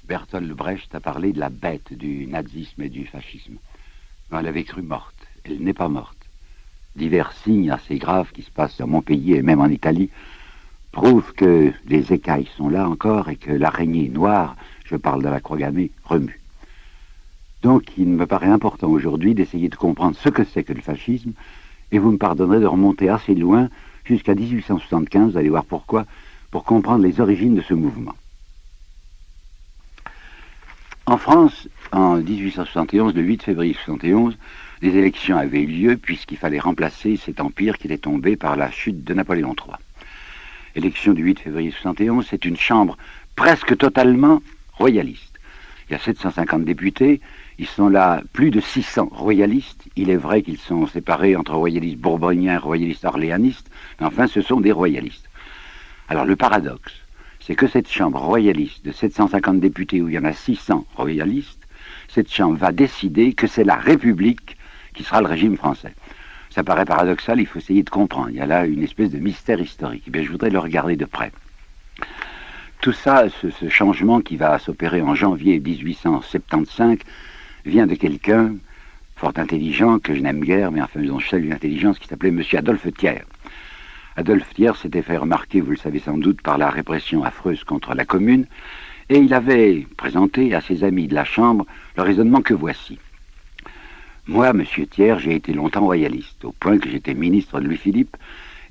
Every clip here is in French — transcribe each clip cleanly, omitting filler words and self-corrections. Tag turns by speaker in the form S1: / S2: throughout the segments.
S1: Bertolt Brecht a parlé de la bête du nazisme et du fascisme. On l'avait crue morte. Elle n'est pas morte. Divers signes assez graves qui se passent dans mon pays et même en Italie prouvent que les écailles sont là encore et que l'araignée noire, je parle de la croix gammée, remue. Donc il me paraît important aujourd'hui d'essayer de comprendre ce que c'est que le fascisme, et vous me pardonnerez de remonter assez loin, jusqu'à 1875, vous allez voir pourquoi, pour comprendre les origines de ce mouvement. En France, en 1871, le 8 février 1871, des élections avaient eu lieu puisqu'il fallait remplacer cet empire qui était tombé par la chute de Napoléon III. L'élection du 8 février 1871, c'est une chambre presque totalement royaliste. Il y a 750 députés, ils sont là plus de 600 royalistes. Il est vrai qu'ils sont séparés entre royalistes bourboniens et royalistes orléanistes, mais enfin ce sont des royalistes. Alors le paradoxe, c'est que cette chambre royaliste de 750 députés où il y en a 600 royalistes, cette chambre va décider que c'est la République qui sera le régime français. Ça paraît paradoxal, il faut essayer de comprendre. Il y a là une espèce de mystère historique. Eh bien, je voudrais le regarder de près. Tout ça, ce changement qui va s'opérer en janvier 1875, vient de quelqu'un fort intelligent, que je n'aime guère, mais enfin dont je salue l'intelligence, qui s'appelait M. Adolphe Thiers. Adolphe Thiers s'était fait remarquer, vous le savez sans doute, par la répression affreuse contre la Commune, et il avait présenté à ses amis de la Chambre le raisonnement que voici. Moi, M. Thiers, j'ai été longtemps royaliste, au point que j'étais ministre de Louis-Philippe,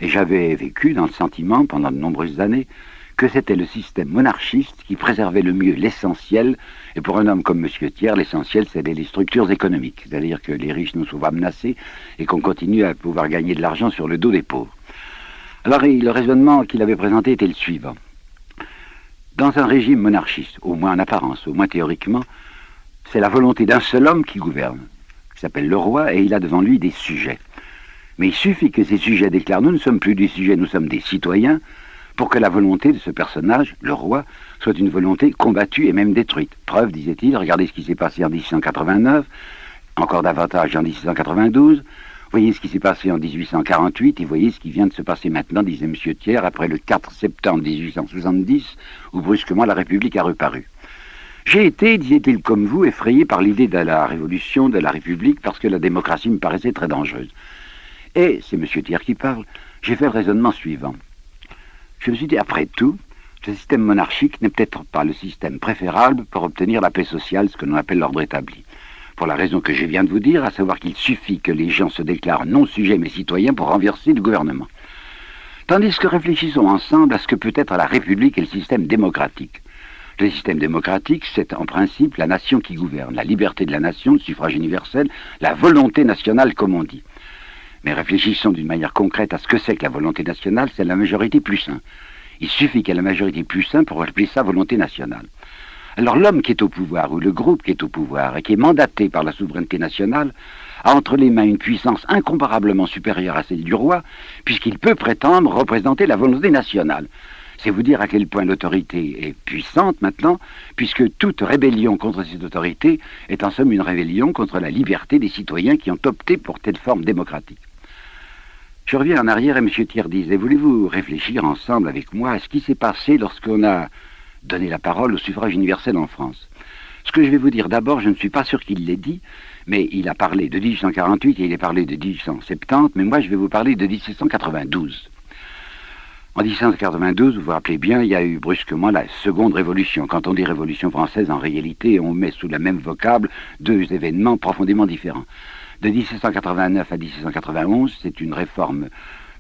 S1: et j'avais vécu dans le sentiment, pendant de nombreuses années, que c'était le système monarchiste qui préservait le mieux l'essentiel, et pour un homme comme M. Thiers, l'essentiel, c'était les structures économiques, c'est-à-dire que les riches ne soient pas menacés et qu'on continue à pouvoir gagner de l'argent sur le dos des pauvres. Alors, le raisonnement qu'il avait présenté était le suivant. Dans un régime monarchiste, au moins en apparence, au moins théoriquement, c'est la volonté d'un seul homme qui gouverne, qui s'appelle le roi, et il a devant lui des sujets. Mais il suffit que ces sujets déclarent « nous ne sommes plus des sujets, nous sommes des citoyens », pour que la volonté de ce personnage, le roi, soit une volonté combattue et même détruite. Preuve, disait-il, regardez ce qui s'est passé en 1689, encore davantage en 1692, voyez ce qui s'est passé en 1848, et voyez ce qui vient de se passer maintenant, disait M. Thiers, après le 4 septembre 1870, où brusquement la République a reparu. J'ai été, disait-il comme vous, effrayé par l'idée de la révolution, de la République, parce que la démocratie me paraissait très dangereuse. Et, c'est M. Thiers qui parle, j'ai fait le raisonnement suivant. Je me suis dit, après tout, ce système monarchique n'est peut-être pas le système préférable pour obtenir la paix sociale, ce que l'on appelle l'ordre établi. Pour la raison que je viens de vous dire, à savoir qu'il suffit que les gens se déclarent non sujets mais citoyens pour renverser le gouvernement. Tandis que réfléchissons ensemble à ce que peut être la République et le système démocratique. Le système démocratique, c'est en principe la nation qui gouverne, la liberté de la nation, le suffrage universel, la volonté nationale comme on dit. Mais réfléchissons d'une manière concrète à ce que c'est que la volonté nationale, c'est la majorité plus 1. Il suffit qu'il y ait la majorité plus 1 pour appeler ça volonté nationale. Alors l'homme qui est au pouvoir, ou le groupe qui est au pouvoir, et qui est mandaté par la souveraineté nationale, a entre les mains une puissance incomparablement supérieure à celle du roi, puisqu'il peut prétendre représenter la volonté nationale. C'est vous dire à quel point l'autorité est puissante maintenant, puisque toute rébellion contre cette autorité est en somme une rébellion contre la liberté des citoyens qui ont opté pour telle forme démocratique. Je reviens en arrière et M. Thiers disait, voulez-vous réfléchir ensemble avec moi à ce qui s'est passé lorsqu'on a donné la parole au suffrage universel en France? Ce que je vais vous dire d'abord, je ne suis pas sûr qu'il l'ait dit, mais il a parlé de 1848 et il a parlé de 1870, mais moi je vais vous parler de 1792. En 1792, vous vous rappelez bien, il y a eu brusquement la seconde révolution. Quand on dit révolution française, en réalité, on met sous le même vocable deux événements profondément différents. De 1789 à 1791, c'est une réforme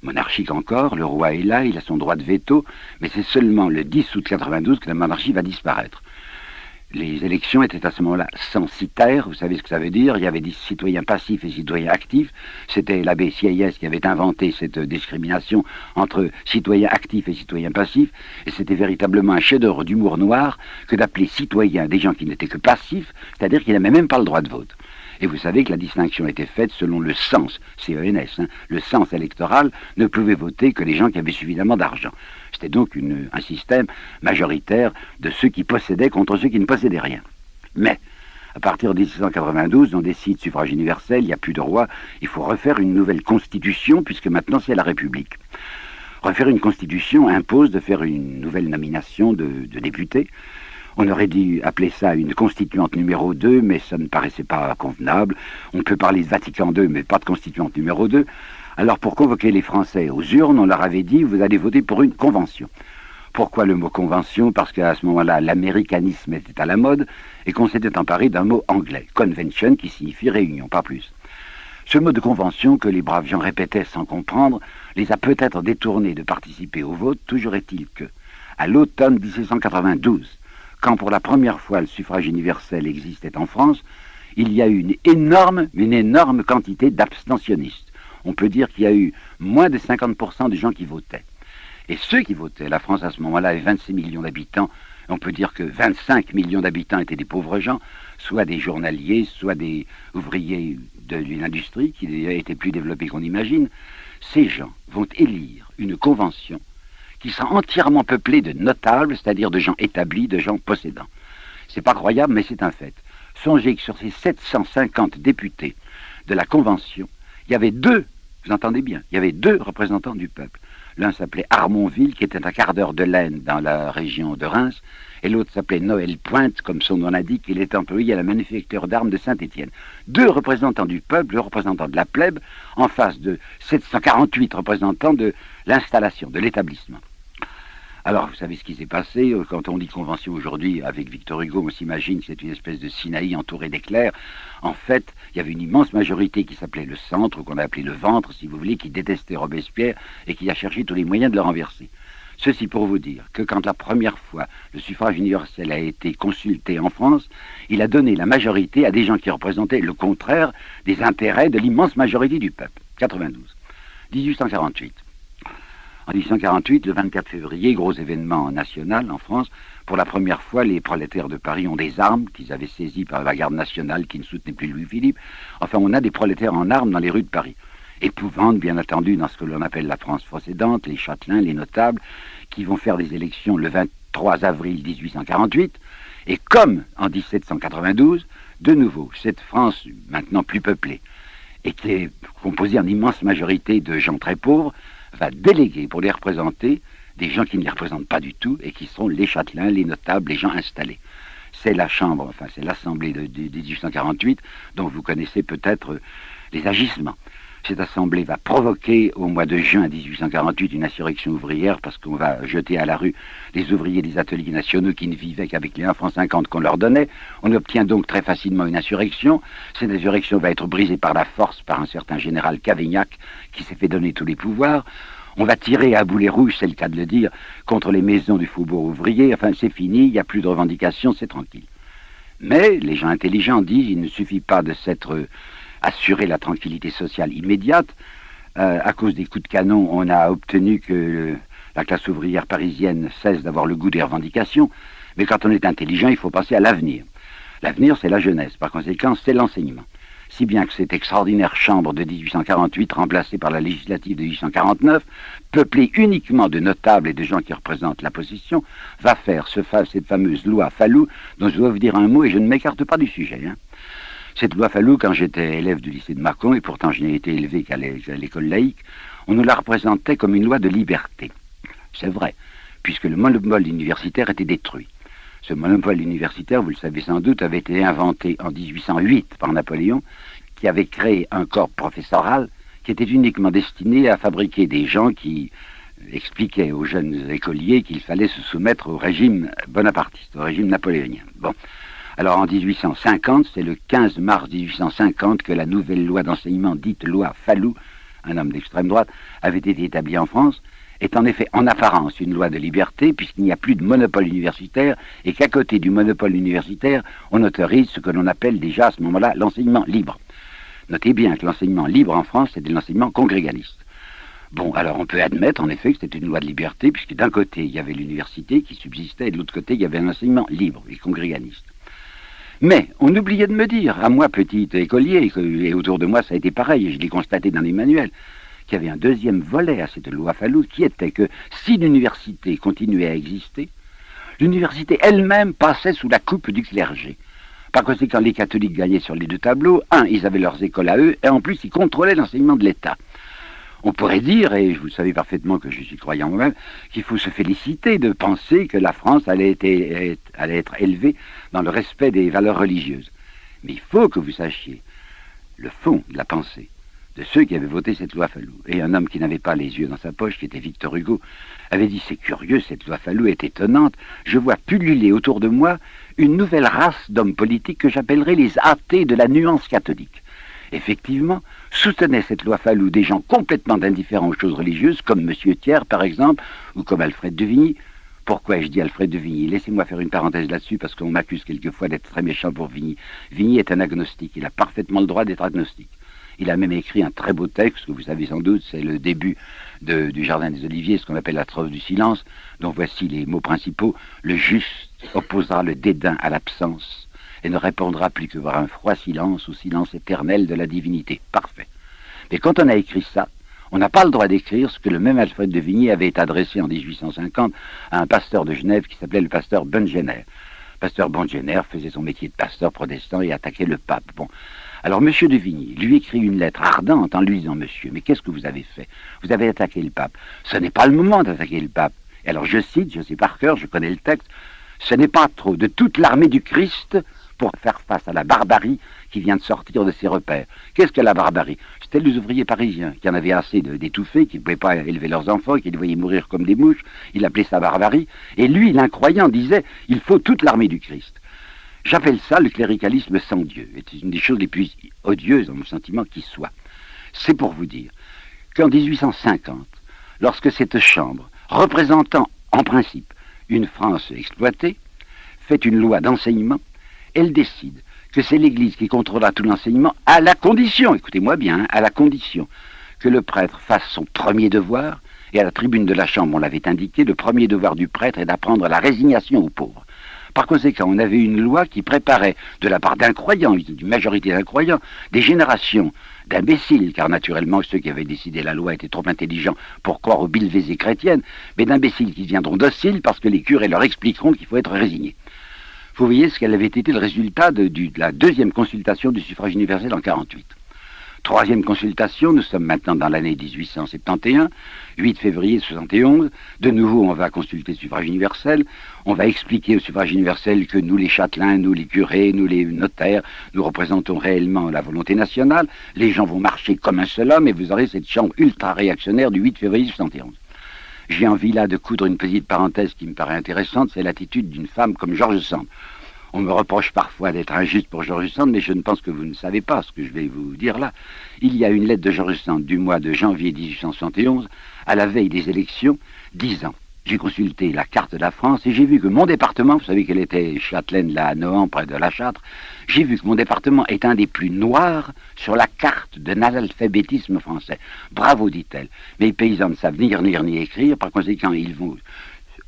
S1: monarchique encore. Le roi est là, il a son droit de veto, mais c'est seulement le 10 août 92 que la monarchie va disparaître. Les élections étaient à ce moment-là censitaires, vous savez ce que ça veut dire, il y avait des citoyens passifs et citoyens actifs, c'était l'abbé Sieyès qui avait inventé cette discrimination entre citoyens actifs et citoyens passifs, et c'était véritablement un chef-d'œuvre d'humour noir que d'appeler citoyens des gens qui n'étaient que passifs, c'est-à-dire qui n'avaient même pas le droit de vote. Et vous savez que la distinction était faite selon le sens, C-E-N-S, le sens électoral, ne pouvaient voter que les gens qui avaient suffisamment d'argent. C'était donc un système majoritaire de ceux qui possédaient contre ceux qui ne possédaient rien. Mais, à partir de 1792, on décide suffrage universel, il n'y a plus de roi, il faut refaire une nouvelle constitution, puisque maintenant c'est la République. Refaire une constitution impose de faire une nouvelle nomination de députés. On aurait dû appeler ça une constituante numéro 2, mais ça ne paraissait pas convenable. On peut parler de Vatican II, mais pas de constituante numéro 2. Alors pour convoquer les Français aux urnes, on leur avait dit, vous allez voter pour une convention. Pourquoi le mot convention? Parce qu'à ce moment-là, l'américanisme était à la mode et qu'on s'était emparé d'un mot anglais, convention, qui signifie réunion, pas plus. Ce mot de convention que les braves gens répétaient sans comprendre les a peut-être détournés de participer au vote. Toujours est-il que, à l'automne 1792, quand pour la première fois le suffrage universel existait en France, il y a eu une énorme quantité d'abstentionnistes. On peut dire qu'il y a eu moins de 50% des gens qui votaient. Et ceux qui votaient, la France à ce moment-là avait 26 millions d'habitants, on peut dire que 25 millions d'habitants étaient des pauvres gens, soit des journaliers, soit des ouvriers d'une industrie qui était plus développée qu'on imagine. Ces gens vont élire une convention qui sera entièrement peuplée de notables, c'est-à-dire de gens établis, de gens possédants. C'est pas croyable, mais c'est un fait. Songez que sur ces 750 députés de la convention, il y avait deux, vous entendez bien, il y avait deux représentants du peuple. L'un s'appelait Armonville, qui était un quart d'heure de l'Aisne dans la région de Reims, et l'autre s'appelait Noël Pointe, comme son nom l'indique, il est employé à la manufacture d'armes de Saint-Étienne. Deux représentants du peuple, deux représentants de la plèbe, en face de 748 représentants de l'installation, de l'établissement. Alors, vous savez ce qui s'est passé, quand on dit convention aujourd'hui, avec Victor Hugo, on s'imagine que c'est une espèce de Sinaï entourée d'éclairs. En fait, il y avait une immense majorité qui s'appelait le centre, qu'on a appelé le ventre, si vous voulez, qui détestait Robespierre et qui a cherché tous les moyens de le renverser. Ceci pour vous dire que quand la première fois le suffrage universel a été consulté en France, il a donné la majorité à des gens qui représentaient le contraire des intérêts de l'immense majorité du peuple. 92. 1848. En 1848, le 24 février, gros événement national en France, pour la première fois, les prolétaires de Paris ont des armes qu'ils avaient saisies par la garde nationale qui ne soutenait plus Louis-Philippe. Enfin, on a des prolétaires en armes dans les rues de Paris. Épouvante, bien entendu, dans ce que l'on appelle la France possédante, les châtelains, les notables, qui vont faire des élections le 23 avril 1848. Et comme en 1792, de nouveau, cette France maintenant plus peuplée, et qui est composée en immense majorité de gens très pauvres, va déléguer pour les représenter des gens qui ne les représentent pas du tout et qui sont les châtelains, les notables, les gens installés. C'est la Chambre, enfin c'est l'Assemblée de 1848 dont vous connaissez peut-être les agissements. Cette Assemblée va provoquer au mois de juin 1848 une insurrection ouvrière parce qu'on va jeter à la rue les ouvriers des ateliers nationaux qui ne vivaient qu'avec les 1,50 francs qu'on leur donnait. On obtient donc très facilement une insurrection. Cette insurrection va être brisée par la force par un certain général Cavaignac qui s'est fait donner tous les pouvoirs. On va tirer à boulet rouge, c'est le cas de le dire, contre les maisons du faubourg ouvrier. Enfin, c'est fini, il n'y a plus de revendications, c'est tranquille. Mais les gens intelligents disent il ne suffit pas de s'être assuré la tranquillité sociale immédiate. À cause des coups de canon, on a obtenu que la classe ouvrière parisienne cesse d'avoir le goût des revendications. Mais quand on est intelligent, il faut penser à l'avenir. L'avenir, c'est la jeunesse. Par conséquent, c'est l'enseignement. Si bien que cette extraordinaire chambre de 1848, remplacée par la législative de 1849, peuplée uniquement de notables et de gens qui représentent la position, va faire cette fameuse loi Fallou, dont je dois vous dire un mot et je ne m'écarte pas du sujet. Cette loi Fallou, quand j'étais élève du lycée de Mâcon, et pourtant je n'ai été élevé qu'à l'école laïque, on nous la représentait comme une loi de liberté. C'est vrai, puisque le monopole universitaire était détruit. Ce monopole universitaire, vous le savez sans doute, avait été inventé en 1808 par Napoléon, qui avait créé un corps professoral qui était uniquement destiné à fabriquer des gens qui expliquaient aux jeunes écoliers qu'il fallait se soumettre au régime bonapartiste, au régime napoléonien. Bon. Alors en 1850, c'est le 15 mars 1850 que la nouvelle loi d'enseignement dite loi Fallou, un homme d'extrême droite, avait été établie en France, est en effet en apparence une loi de liberté puisqu'il n'y a plus de monopole universitaire et qu'à côté du monopole universitaire, on autorise ce que l'on appelle déjà à ce moment-là l'enseignement libre. Notez bien que l'enseignement libre en France, c'était l'enseignement congrégaliste. Bon, alors on peut admettre en effet que c'était une loi de liberté puisque d'un côté il y avait l'université qui subsistait et de l'autre côté il y avait un enseignement libre et congrégaliste. Mais on oubliait de me dire, à moi petit écolier, et autour de moi ça a été pareil, et je l'ai constaté dans les manuels, qu'il y avait un deuxième volet à cette loi Fallou, qui était que si l'université continuait à exister, l'université elle-même passait sous la coupe du clergé. Par conséquent, les catholiques gagnaient sur les deux tableaux. Un, ils avaient leurs écoles à eux, et en plus, ils contrôlaient l'enseignement de l'État. On pourrait dire, et vous savez parfaitement que je suis croyant moi-même, qu'il faut se féliciter de penser que la France allait être élevée dans le respect des valeurs religieuses. Mais il faut que vous sachiez le fond de la pensée de ceux qui avaient voté cette loi Fallou. Et un homme qui n'avait pas les yeux dans sa poche, qui était Victor Hugo, avait dit: c'est curieux, cette loi Fallou est étonnante, je vois pulluler autour de moi une nouvelle race d'hommes politiques que j'appellerais les athées de la nuance catholique. Effectivement, soutenaient cette loi Fallou des gens complètement indifférents aux choses religieuses, comme M. Thiers par exemple, ou comme Alfred de Vigny. Pourquoi ai-je dit Alfred de Vigny? Laissez-moi faire une parenthèse là-dessus, parce qu'on m'accuse quelquefois d'être très méchant pour Vigny. Vigny est un agnostique, il a parfaitement le droit d'être agnostique. Il a même écrit un très beau texte, que vous savez sans doute, c'est le début du Jardin des Oliviers, ce qu'on appelle la trêve du silence, dont voici les mots principaux. Le juste opposera le dédain à l'absence, et ne répondra plus que par un froid silence, au silence éternel de la divinité. Parfait. Mais quand on a écrit ça, on n'a pas le droit d'écrire ce que le même Alfred de Vigny avait adressé en 1850 à un pasteur de Genève qui s'appelait le pasteur Bungener. Le pasteur Bungener faisait son métier de pasteur protestant et attaquait le pape. Bon. Alors M. de Vigny lui écrit une lettre ardente en lui disant: monsieur, mais qu'est-ce que vous avez fait? Vous avez attaqué le pape. Ce n'est pas le moment d'attaquer le pape. Et alors je cite, je sais par cœur, je connais le texte: ce n'est pas trop de toute l'armée du Christ pour faire face à la barbarie qui vient de sortir de ses repères. Qu'est-ce que la barbarie? C'était les ouvriers parisiens qui en avaient assez d'étouffer, qui ne pouvaient pas élever leurs enfants, qui les voyaient mourir comme des mouches. Il appelait ça barbarie. Et lui, l'incroyant, disait: il faut toute l'armée du Christ. J'appelle ça le cléricalisme sans Dieu. C'est une des choses les plus odieuses, dans mon sentiment, qui soit. C'est pour vous dire qu'en 1850, lorsque cette Chambre, représentant en principe une France exploitée, fait une loi d'enseignement, elle décide que c'est l'Église qui contrôlera tout l'enseignement, à la condition, écoutez-moi bien, à la condition que le prêtre fasse son premier devoir, et à la tribune de la Chambre, on l'avait indiqué, le premier devoir du prêtre est d'apprendre la résignation aux pauvres. Par conséquent, on avait une loi qui préparait, de la part d'incroyants, d'une majorité d'incroyants, des générations d'imbéciles, car naturellement ceux qui avaient décidé la loi étaient trop intelligents pour croire aux billevésées chrétiennes, mais d'imbéciles qui deviendront dociles parce que les curés leur expliqueront qu'il faut être résigné. Vous voyez ce qu'elle avait été le résultat de la deuxième consultation du suffrage universel en 1948. Troisième consultation, nous sommes maintenant dans l'année 1871, 8 février 71. De nouveau, on va consulter le suffrage universel. On va expliquer au suffrage universel que nous, les châtelains, nous, les curés, nous, les notaires, nous représentons réellement la volonté nationale. Les gens vont marcher comme un seul homme et vous aurez cette chambre ultra-réactionnaire du 8 février 71. J'ai envie là de coudre une petite parenthèse qui me paraît intéressante, c'est l'attitude d'une femme comme George Sand. On me reproche parfois d'être injuste pour George Sand, mais je ne pense que vous ne savez pas ce que je vais vous dire là. Il y a une lettre de George Sand du mois de janvier 1871, à la veille des élections, disant: j'ai consulté la carte de la France et j'ai vu que mon département, vous savez qu'elle était châtelaine là à Nohant, près de la Châtre, j'ai vu que mon département est un des plus noirs sur la carte de l'alphabétisme français. Bravo, dit-elle. Mais les paysans ne savent ni lire ni écrire, par conséquent, ils vont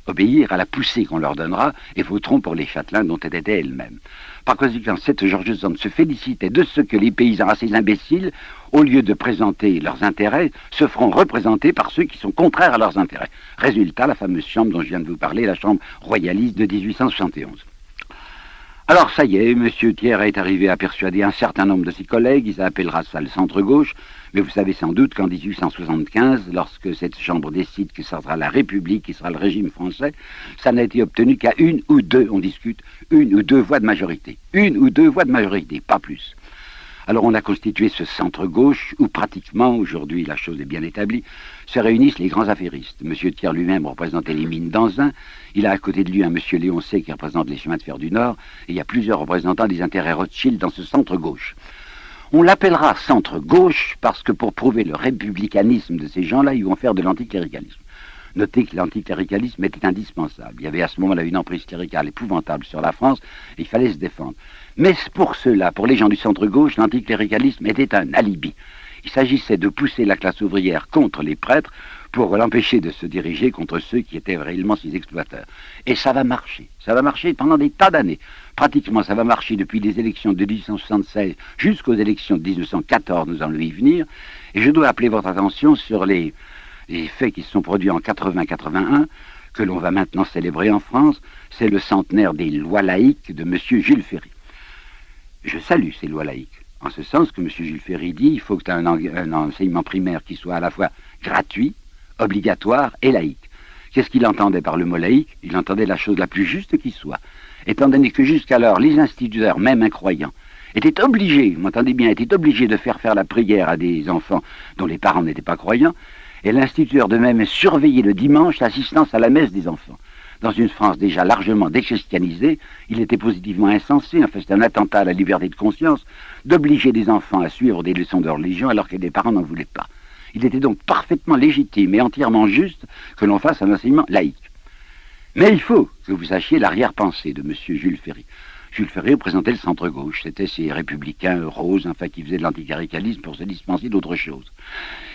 S1: obéir à la poussée qu'on leur donnera et voteront pour les châtelains dont elle était elle-même. Par conséquent, cette George Sand se félicitait de ce que les paysans assez imbéciles, au lieu de présenter leurs intérêts, se feront représenter par ceux qui sont contraires à leurs intérêts. Résultat, la fameuse chambre dont je viens de vous parler, la chambre royaliste de 1871. Alors ça y est, M. Thiers est arrivé à persuader un certain nombre de ses collègues, il appellera ça le centre-gauche, mais vous savez sans doute qu'en 1875, lorsque cette chambre décide que ça sera la République, qui sera le régime français, ça n'a été obtenu qu'à une ou deux, on discute, une ou deux voix de majorité. Une ou deux voix de majorité, pas plus. Alors on a constitué ce centre-gauche où pratiquement, aujourd'hui la chose est bien établie, se réunissent les grands affairistes. M. Thiers lui-même représentait les mines d'Anzin, il a à côté de lui un M. Léoncé qui représente les chemins de fer du Nord, et il y a plusieurs représentants des intérêts Rothschild dans ce centre-gauche. On l'appellera centre-gauche parce que pour prouver le républicanisme de ces gens-là, ils vont faire de l'anticléricalisme. Notez que l'anticléricalisme était indispensable. Il y avait à ce moment-là une emprise cléricale épouvantable sur la France, et il fallait se défendre. Mais pour ceux-là, pour les gens du centre-gauche, l'anticléricalisme était un alibi. Il s'agissait de pousser la classe ouvrière contre les prêtres pour l'empêcher de se diriger contre ceux qui étaient réellement ses exploiteurs. Et ça va marcher. Ça va marcher pendant des tas d'années. Pratiquement, ça va marcher depuis les élections de 1876 jusqu'aux élections de 1914, nous allons y venir. Et je dois appeler votre attention sur les faits qui se sont produits en 80-81, que l'on va maintenant célébrer en France. C'est le centenaire des lois laïques de M. Jules Ferry. Je salue ces lois laïques. En ce sens que M. Jules Ferry dit, il faut que tu aies un enseignement primaire qui soit à la fois gratuit, obligatoire et laïque. Qu'est-ce qu'il entendait par le mot laïque? Il entendait la chose la plus juste qui soit. Étant donné que jusqu'alors, les instituteurs, même incroyants, étaient obligés, vous m'entendez bien, étaient obligés de faire la prière à des enfants dont les parents n'étaient pas croyants, et l'instituteur de même surveillait le dimanche l'assistance à la messe des enfants. Dans une France déjà largement déchristianisée, il était positivement insensé, en fait c'est un attentat à la liberté de conscience, d'obliger des enfants à suivre des leçons de religion alors que les parents n'en voulaient pas. Il était donc parfaitement légitime et entièrement juste que l'on fasse un enseignement laïque. Mais il faut que vous sachiez l'arrière-pensée de M. Jules Ferry. Jules Ferry représentait le centre-gauche, c'était ces républicains roses, enfin qui faisaient de l'anticléricalisme pour se dispenser d'autre chose.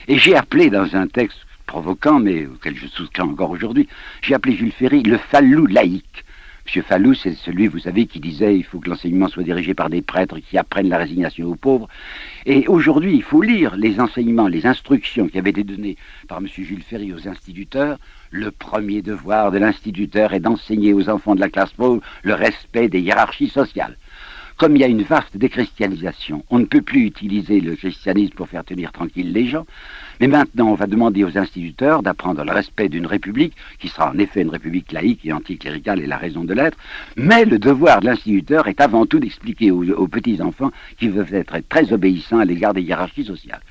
S1: Et j'ai appelé dans un texte provoquant, mais auquel je souscris encore aujourd'hui, j'ai appelé Jules Ferry le Fallou laïque. M. Fallou, c'est celui, vous savez, qui disait il faut que l'enseignement soit dirigé par des prêtres qui apprennent la résignation aux pauvres. Et aujourd'hui, il faut lire les enseignements, les instructions qui avaient été données par M. Jules Ferry aux instituteurs. Le premier devoir de l'instituteur est d'enseigner aux enfants de la classe pauvre le respect des hiérarchies sociales. Comme il y a une vaste déchristianisation, on ne peut plus utiliser le christianisme pour faire tenir tranquilles les gens, mais maintenant on va demander aux instituteurs d'apprendre le respect d'une république, qui sera en effet une république laïque et anticléricale et la raison de l'être, mais le devoir de l'instituteur est avant tout d'expliquer aux petits-enfants qu'ils doivent être très obéissants à l'égard des hiérarchies sociales.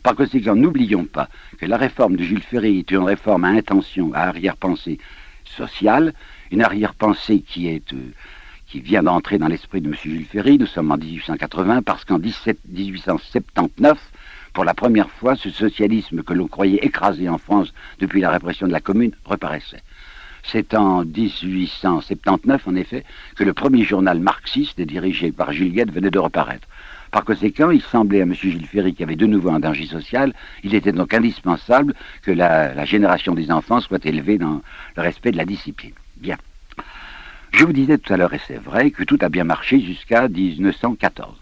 S1: Par conséquent, n'oublions pas que la réforme de Jules Ferry est une réforme à intention, à arrière-pensée sociale, une arrière-pensée qui vient d'entrer dans l'esprit de M. Jules Ferry. Nous sommes en 1880 parce qu'en 1879, pour la première fois, ce socialisme que l'on croyait écrasé en France depuis la répression de la Commune reparaissait. C'est en 1879, en effet, que le premier journal marxiste dirigé par Jules Guesde venait de reparaître. Par conséquent, il semblait à M. Jules Ferry qu'il y avait de nouveau un danger social. Il était donc indispensable que la génération des enfants soit élevée dans le respect de la discipline. Bien. Je vous disais tout à l'heure, et c'est vrai, que tout a bien marché jusqu'à 1914.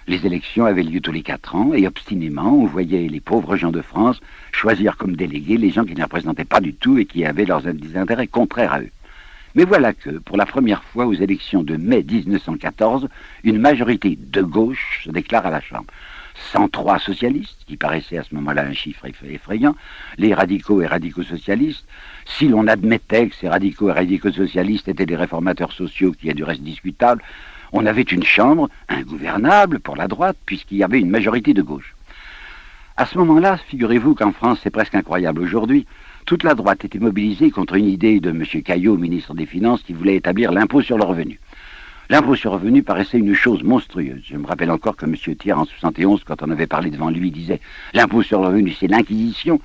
S1: Les élections avaient lieu tous les 4 ans, et obstinément, on voyait les pauvres gens de France choisir comme délégués les gens qui ne les représentaient pas du tout et qui avaient des intérêts contraires à eux. Mais voilà que, pour la première fois aux élections de mai 1914, une majorité de gauche se déclare à la Chambre. 103 socialistes, qui paraissaient à ce moment-là un chiffre effrayant, les radicaux et radicaux-socialistes. Si l'on admettait que ces radicaux et radicaux-socialistes étaient des réformateurs sociaux, qui est du reste discutable, on avait une chambre ingouvernable pour la droite, puisqu'il y avait une majorité de gauche. À ce moment-là, figurez-vous qu'en France, c'est presque incroyable aujourd'hui, toute la droite était mobilisée contre une idée de M. Caillot, ministre des Finances, qui voulait établir l'impôt sur le revenu. L'impôt sur le revenu paraissait une chose monstrueuse. Je me rappelle encore que M. Thiers, en 71, quand on avait parlé devant lui, disait « L'impôt sur le revenu, c'est l'Inquisition ».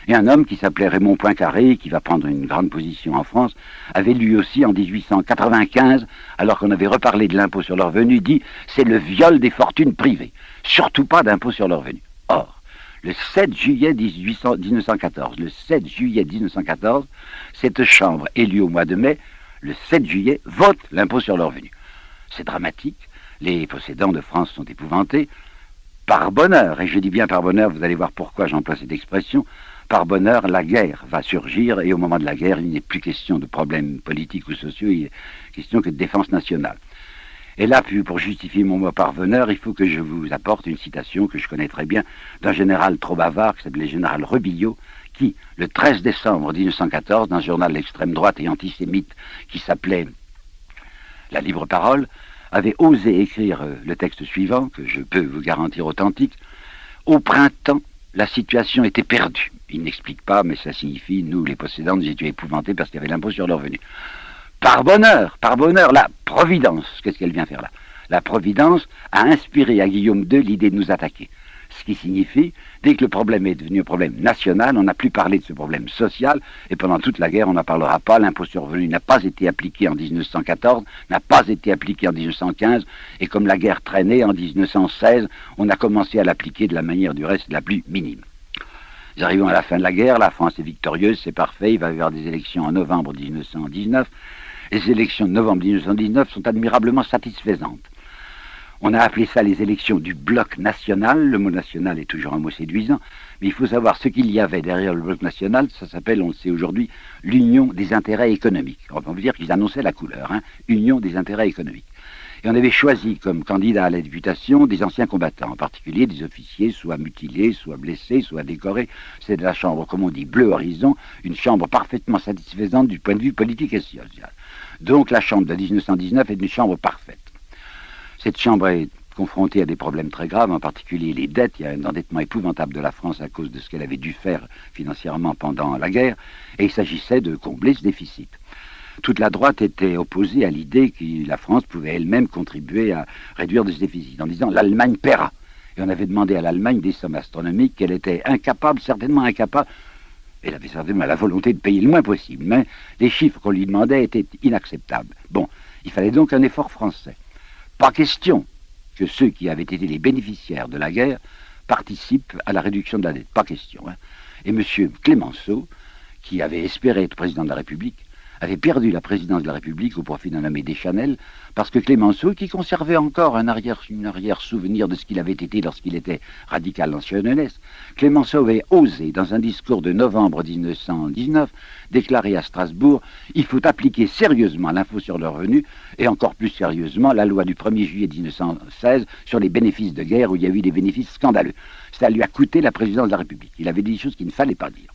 S1: Et un homme qui s'appelait Raymond Poincaré, qui va prendre une grande position en France, avait lui aussi, en 1895, alors qu'on avait reparlé de l'impôt sur le revenu, dit « C'est le viol des fortunes privées. Surtout pas d'impôt sur le revenu ». Or, le 7 juillet 1914, cette Chambre élue au mois de mai, le 7 juillet, vote l'impôt sur le revenu. C'est dramatique, les possédants de France sont épouvantés. Par bonheur, et je dis bien par bonheur, vous allez voir pourquoi j'emploie cette expression, par bonheur, la guerre va surgir, et au moment de la guerre, il n'est plus question de problèmes politiques ou sociaux, il est question que de défense nationale. Et là, pour justifier mon mot par bonheur, il faut que je vous apporte une citation que je connais très bien d'un général trop bavard, qui s'appelait le général Rebillot, qui, le 13 décembre 1914, dans un journal d'extrême droite et antisémite qui s'appelait La Libre Parole, avait osé écrire le texte suivant, que je peux vous garantir authentique. Au printemps, la situation était perdue. Il n'explique pas, mais ça signifie, nous, les possédants, nous étions épouvantés parce qu'il y avait l'impôt sur le revenu. Par bonheur, la Providence, qu'est-ce qu'elle vient faire là? La Providence a inspiré à Guillaume II l'idée de nous attaquer. Ce qui signifie, dès que le problème est devenu un problème national, on n'a plus parlé de ce problème social, et pendant toute la guerre, on n'en parlera pas. L'impôt sur le revenu n'a pas été appliqué en 1914, n'a pas été appliqué en 1915, et comme la guerre traînait, en 1916, on a commencé à l'appliquer de la manière du reste la plus minime. Nous arrivons à la fin de la guerre, la France est victorieuse, c'est parfait, il va y avoir des élections en novembre 1919. Les élections de novembre 1919 sont admirablement satisfaisantes. On a appelé ça les élections du bloc national. Le mot national est toujours un mot séduisant, mais il faut savoir ce qu'il y avait derrière le bloc national. Ça s'appelle, on le sait aujourd'hui, l'union des intérêts économiques. On peut dire qu'ils annonçaient la couleur, Union des intérêts économiques. Et on avait choisi comme candidats à la députation des anciens combattants, en particulier des officiers, soit mutilés, soit blessés, soit décorés. C'est de la chambre, comme on dit, bleu horizon, une chambre parfaitement satisfaisante du point de vue politique et social. Donc la chambre de 1919 est une chambre parfaite. Cette chambre est confrontée à des problèmes très graves, en particulier les dettes. Il y a un endettement épouvantable de la France à cause de ce qu'elle avait dû faire financièrement pendant la guerre, et il s'agissait de combler ce déficit. Toute la droite était opposée à l'idée que la France pouvait elle-même contribuer à réduire ce déficit, en disant l'Allemagne paiera. Et on avait demandé à l'Allemagne des sommes astronomiques qu'elle était incapable, certainement incapable. Elle avait certainement la volonté de payer le moins possible, mais les chiffres qu'on lui demandait étaient inacceptables. Bon, il fallait donc un effort français. Pas question que ceux qui avaient été les bénéficiaires de la guerre participent à la réduction de la dette. Pas question. Hein. Et M. Clémenceau, qui avait espéré être président de la République, avait perdu la présidence de la République au profit d'un nommé Deschanel, parce que Clémenceau, qui conservait encore un arrière-souvenir de ce qu'il avait été lorsqu'il était radical dans sa jeunesse, Clémenceau avait osé, dans un discours de novembre 1919, déclarer à Strasbourg « Il faut appliquer sérieusement l'impôt sur le revenu et encore plus sérieusement la loi du 1er juillet 1916 sur les bénéfices de guerre où il y a eu des bénéfices scandaleux. » Ça lui a coûté la présidence de la République. Il avait dit des choses qu'il ne fallait pas dire.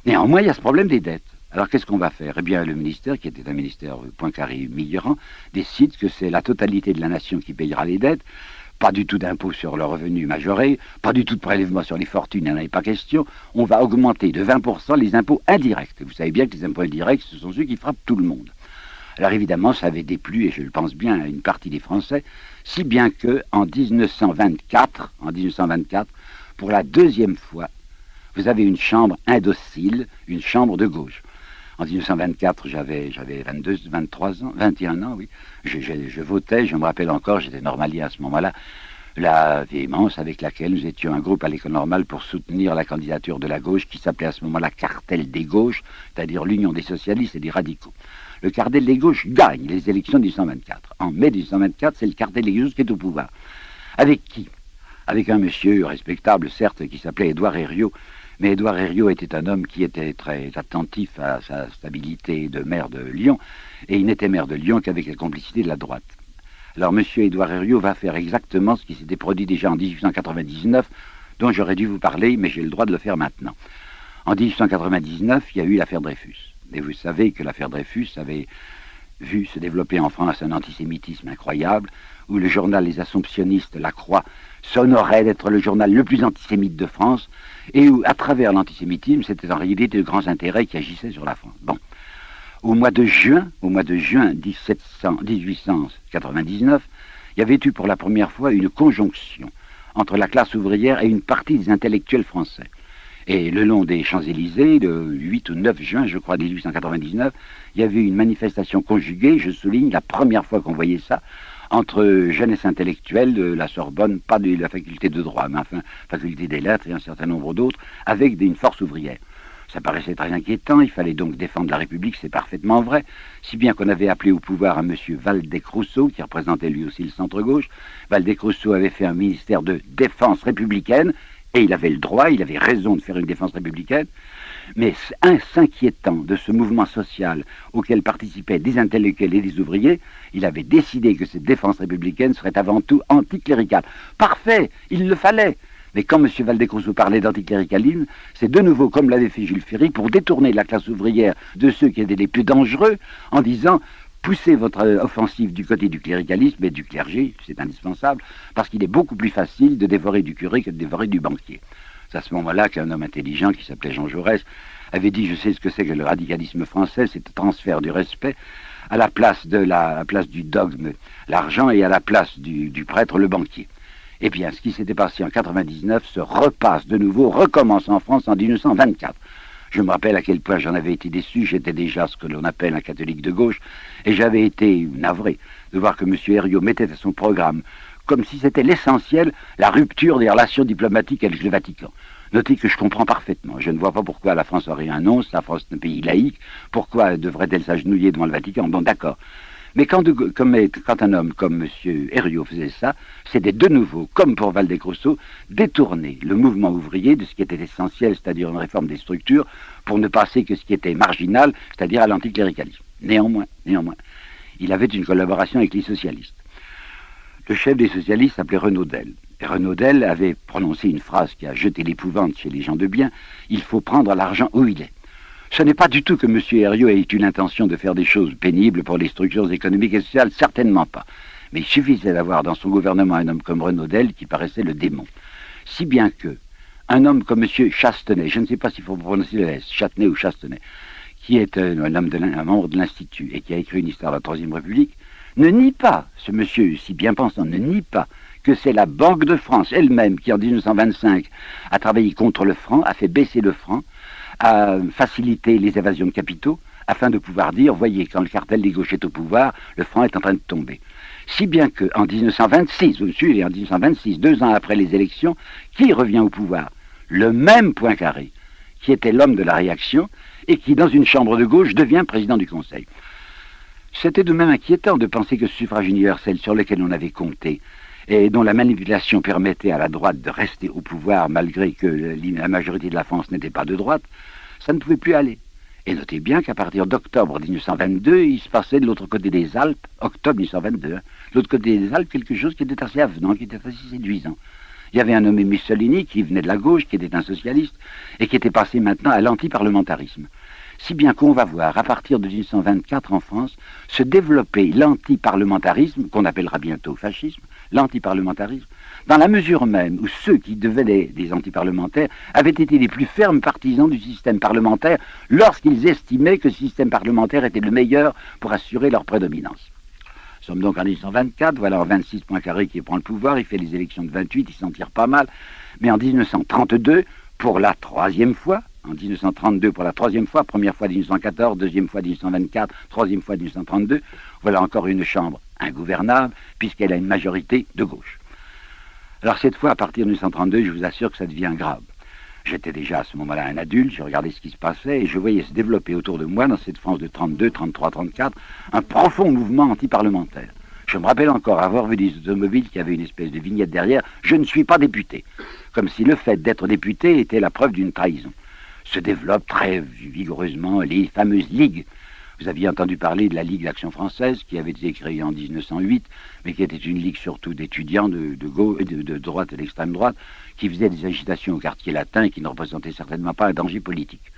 S1: Néanmoins, il y a ce problème des dettes. Alors qu'est-ce qu'on va faire? Eh bien, le ministère, qui était un ministère Poincaré-Mitterrand, décide que c'est la totalité de la nation qui payera les dettes. Pas du tout d'impôt sur le revenu majoré, pas du tout de prélèvement sur les fortunes, il n'y en avait pas question. On va augmenter de 20% les impôts indirects. Vous savez bien que les impôts indirects, ce sont ceux qui frappent tout le monde. Alors évidemment, ça avait déplu, et je le pense bien, à une partie des Français, si bien que en 1924, pour la deuxième fois, vous avez une chambre indocile, une chambre de gauche. En 1924, j'avais 23 ans, 21 ans, oui. Je votais, je me rappelle encore, j'étais normalien à ce moment-là, la véhémence avec laquelle nous étions un groupe à l'école normale pour soutenir la candidature de la gauche qui s'appelait à ce moment-là Cartel des gauches, c'est-à-dire l'union des socialistes et des radicaux. Le Cartel des gauches gagne les élections de 1924. En mai 1924, c'est le Cartel des gauches qui est au pouvoir. Avec qui? Avec un monsieur respectable, certes, qui s'appelait Édouard Herriot. Mais Édouard Herriot était un homme qui était très attentif à sa stabilité de maire de Lyon, et il n'était maire de Lyon qu'avec la complicité de la droite. Alors M. Édouard Herriot va faire exactement ce qui s'était produit déjà en 1899, dont j'aurais dû vous parler, mais j'ai le droit de le faire maintenant. En 1899, il y a eu l'affaire Dreyfus. Et vous savez que l'affaire Dreyfus avait vu se développer en France un antisémitisme incroyable, où le journal Les Assomptionnistes, La Croix, s'honorait d'être le journal le plus antisémite de France, et où, à travers l'antisémitisme, c'était en réalité de grands intérêts qui agissaient sur la France. Bon. Au mois de juin 1899, il y avait eu pour la première fois une conjonction entre la classe ouvrière et une partie des intellectuels français. Et le long des Champs-Élysées, le 8 ou 9 juin, je crois, 1899, il y avait une manifestation conjuguée, je souligne, la première fois qu'on voyait ça, entre jeunesse intellectuelle de la Sorbonne, pas de la faculté de droit, mais enfin, faculté des lettres et un certain nombre d'autres, avec une force ouvrière. Ça paraissait très inquiétant, il fallait donc défendre la République, c'est parfaitement vrai, si bien qu'on avait appelé au pouvoir un monsieur Waldeck-Rousseau, qui représentait lui aussi le centre-gauche. Waldeck-Rousseau avait fait un ministère de défense républicaine, et il avait le droit, il avait raison de faire une défense républicaine, mais s'inquiétant de ce mouvement social auquel participaient des intellectuels et des ouvriers, il avait décidé que cette défense républicaine serait avant tout anticléricale. Parfait, il le fallait. Mais quand M. Waldeck-Rousseau parlait d'anticléricalisme, c'est de nouveau, comme l'avait fait Jules Ferry, pour détourner la classe ouvrière de ceux qui étaient les plus dangereux, en disant « poussez votre offensive du côté du cléricalisme et du clergé, c'est indispensable, parce qu'il est beaucoup plus facile de dévorer du curé que de dévorer du banquier. » C'est à ce moment-là qu'un homme intelligent qui s'appelait Jean Jaurès avait dit « Je sais ce que c'est que le radicalisme français, c'est le transfert du respect à la place du dogme, l'argent, et à la place du prêtre, le banquier. » Eh bien, ce qui s'était passé en 1999 se repasse de nouveau, recommence en France en 1924. Je me rappelle à quel point j'en avais été déçu, j'étais déjà ce que l'on appelle un catholique de gauche, et j'avais été navré de voir que M. Herriot mettait à son programme, comme si c'était l'essentiel, la rupture des relations diplomatiques avec le Vatican. Notez que je comprends parfaitement. Je ne vois pas pourquoi la France aurait un nonce, la France est un pays laïque, pourquoi devrait-elle s'agenouiller devant le Vatican? Bon, d'accord. Mais quand un homme comme M. Herriot faisait ça, c'était de nouveau, comme pour Waldeck-Rousseau, détourner le mouvement ouvrier de ce qui était essentiel, c'est-à-dire une réforme des structures, pour ne passer que ce qui était marginal, c'est-à-dire à l'anticléricalisme. Néanmoins, il avait une collaboration avec les socialistes. Le chef des socialistes s'appelait Renaudel. Et Renaudel avait prononcé une phrase qui a jeté l'épouvante chez les gens de bien: il faut prendre l'argent où il est. Ce n'est pas du tout que M. Herriot ait eu l'intention de faire des choses pénibles pour les structures économiques et sociales, certainement pas. Mais il suffisait d'avoir dans son gouvernement un homme comme Renaudel qui paraissait le démon. Si bien que un homme comme M. Chastenay, je ne sais pas s'il faut prononcer le S, Châtenay ou Chastenay, qui est un membre de l'Institut et qui a écrit une histoire de la Troisième République, ne nie pas, ce monsieur si bien pensant, ne nie pas que c'est la Banque de France elle-même qui, en 1925, a travaillé contre le franc, a fait baisser le franc, a facilité les évasions de capitaux, afin de pouvoir dire, voyez, quand le cartel des gauches est au pouvoir, le franc est en train de tomber. Si bien qu'en 1926, vous me suivez, en 1926, 2 ans après les élections, qui revient au pouvoir? Le même Poincaré, qui était l'homme de la réaction, et qui, dans une chambre de gauche, devient président du Conseil. C'était de même inquiétant de penser que ce suffrage universel sur lequel on avait compté, et dont la manipulation permettait à la droite de rester au pouvoir malgré que la majorité de la France n'était pas de droite, ça ne pouvait plus aller. Et notez bien qu'à partir d'octobre 1922, il se passait de l'autre côté des Alpes, octobre 1922, de l'autre côté des Alpes, quelque chose qui était assez avenant, qui était assez séduisant. Il y avait un nommé Mussolini qui venait de la gauche, qui était un socialiste, et qui était passé maintenant à l'antiparlementarisme. Si bien qu'on va voir, à partir de 1924 en France, se développer l'antiparlementarisme, qu'on appellera bientôt fascisme, l'antiparlementarisme, dans la mesure même où ceux qui devenaient des antiparlementaires avaient été les plus fermes partisans du système parlementaire lorsqu'ils estimaient que le système parlementaire était le meilleur pour assurer leur prédominance. Nous sommes donc en 1924, voilà en 26 Poincaré qui prend le pouvoir, il fait les élections de 28, il s'en tire pas mal, mais en 1932, pour la 3e fois, en 1932 pour la 3e fois, première fois 1914, 2e fois 1924, 3e fois 1932, voilà encore une chambre ingouvernable, puisqu'elle a une majorité de gauche. Alors cette fois, à partir de 1932, je vous assure que ça devient grave. J'étais déjà à ce moment-là un adulte, je regardais ce qui se passait et je voyais se développer autour de moi, dans cette France de 32, 33, 34, un profond mouvement antiparlementaire. Je me rappelle encore avoir vu des automobiles qui avaient une espèce de vignette derrière « Je ne suis pas député », comme si le fait d'être député était la preuve d'une trahison. Se développent très vigoureusement les fameuses ligues. Vous aviez entendu parler de la Ligue d'Action Française qui avait été créée en 1908, mais qui était une ligue surtout d'étudiants de droite et d'extrême droite, qui faisaient des agitations au quartier latin et qui ne représentaient certainement pas un danger politique.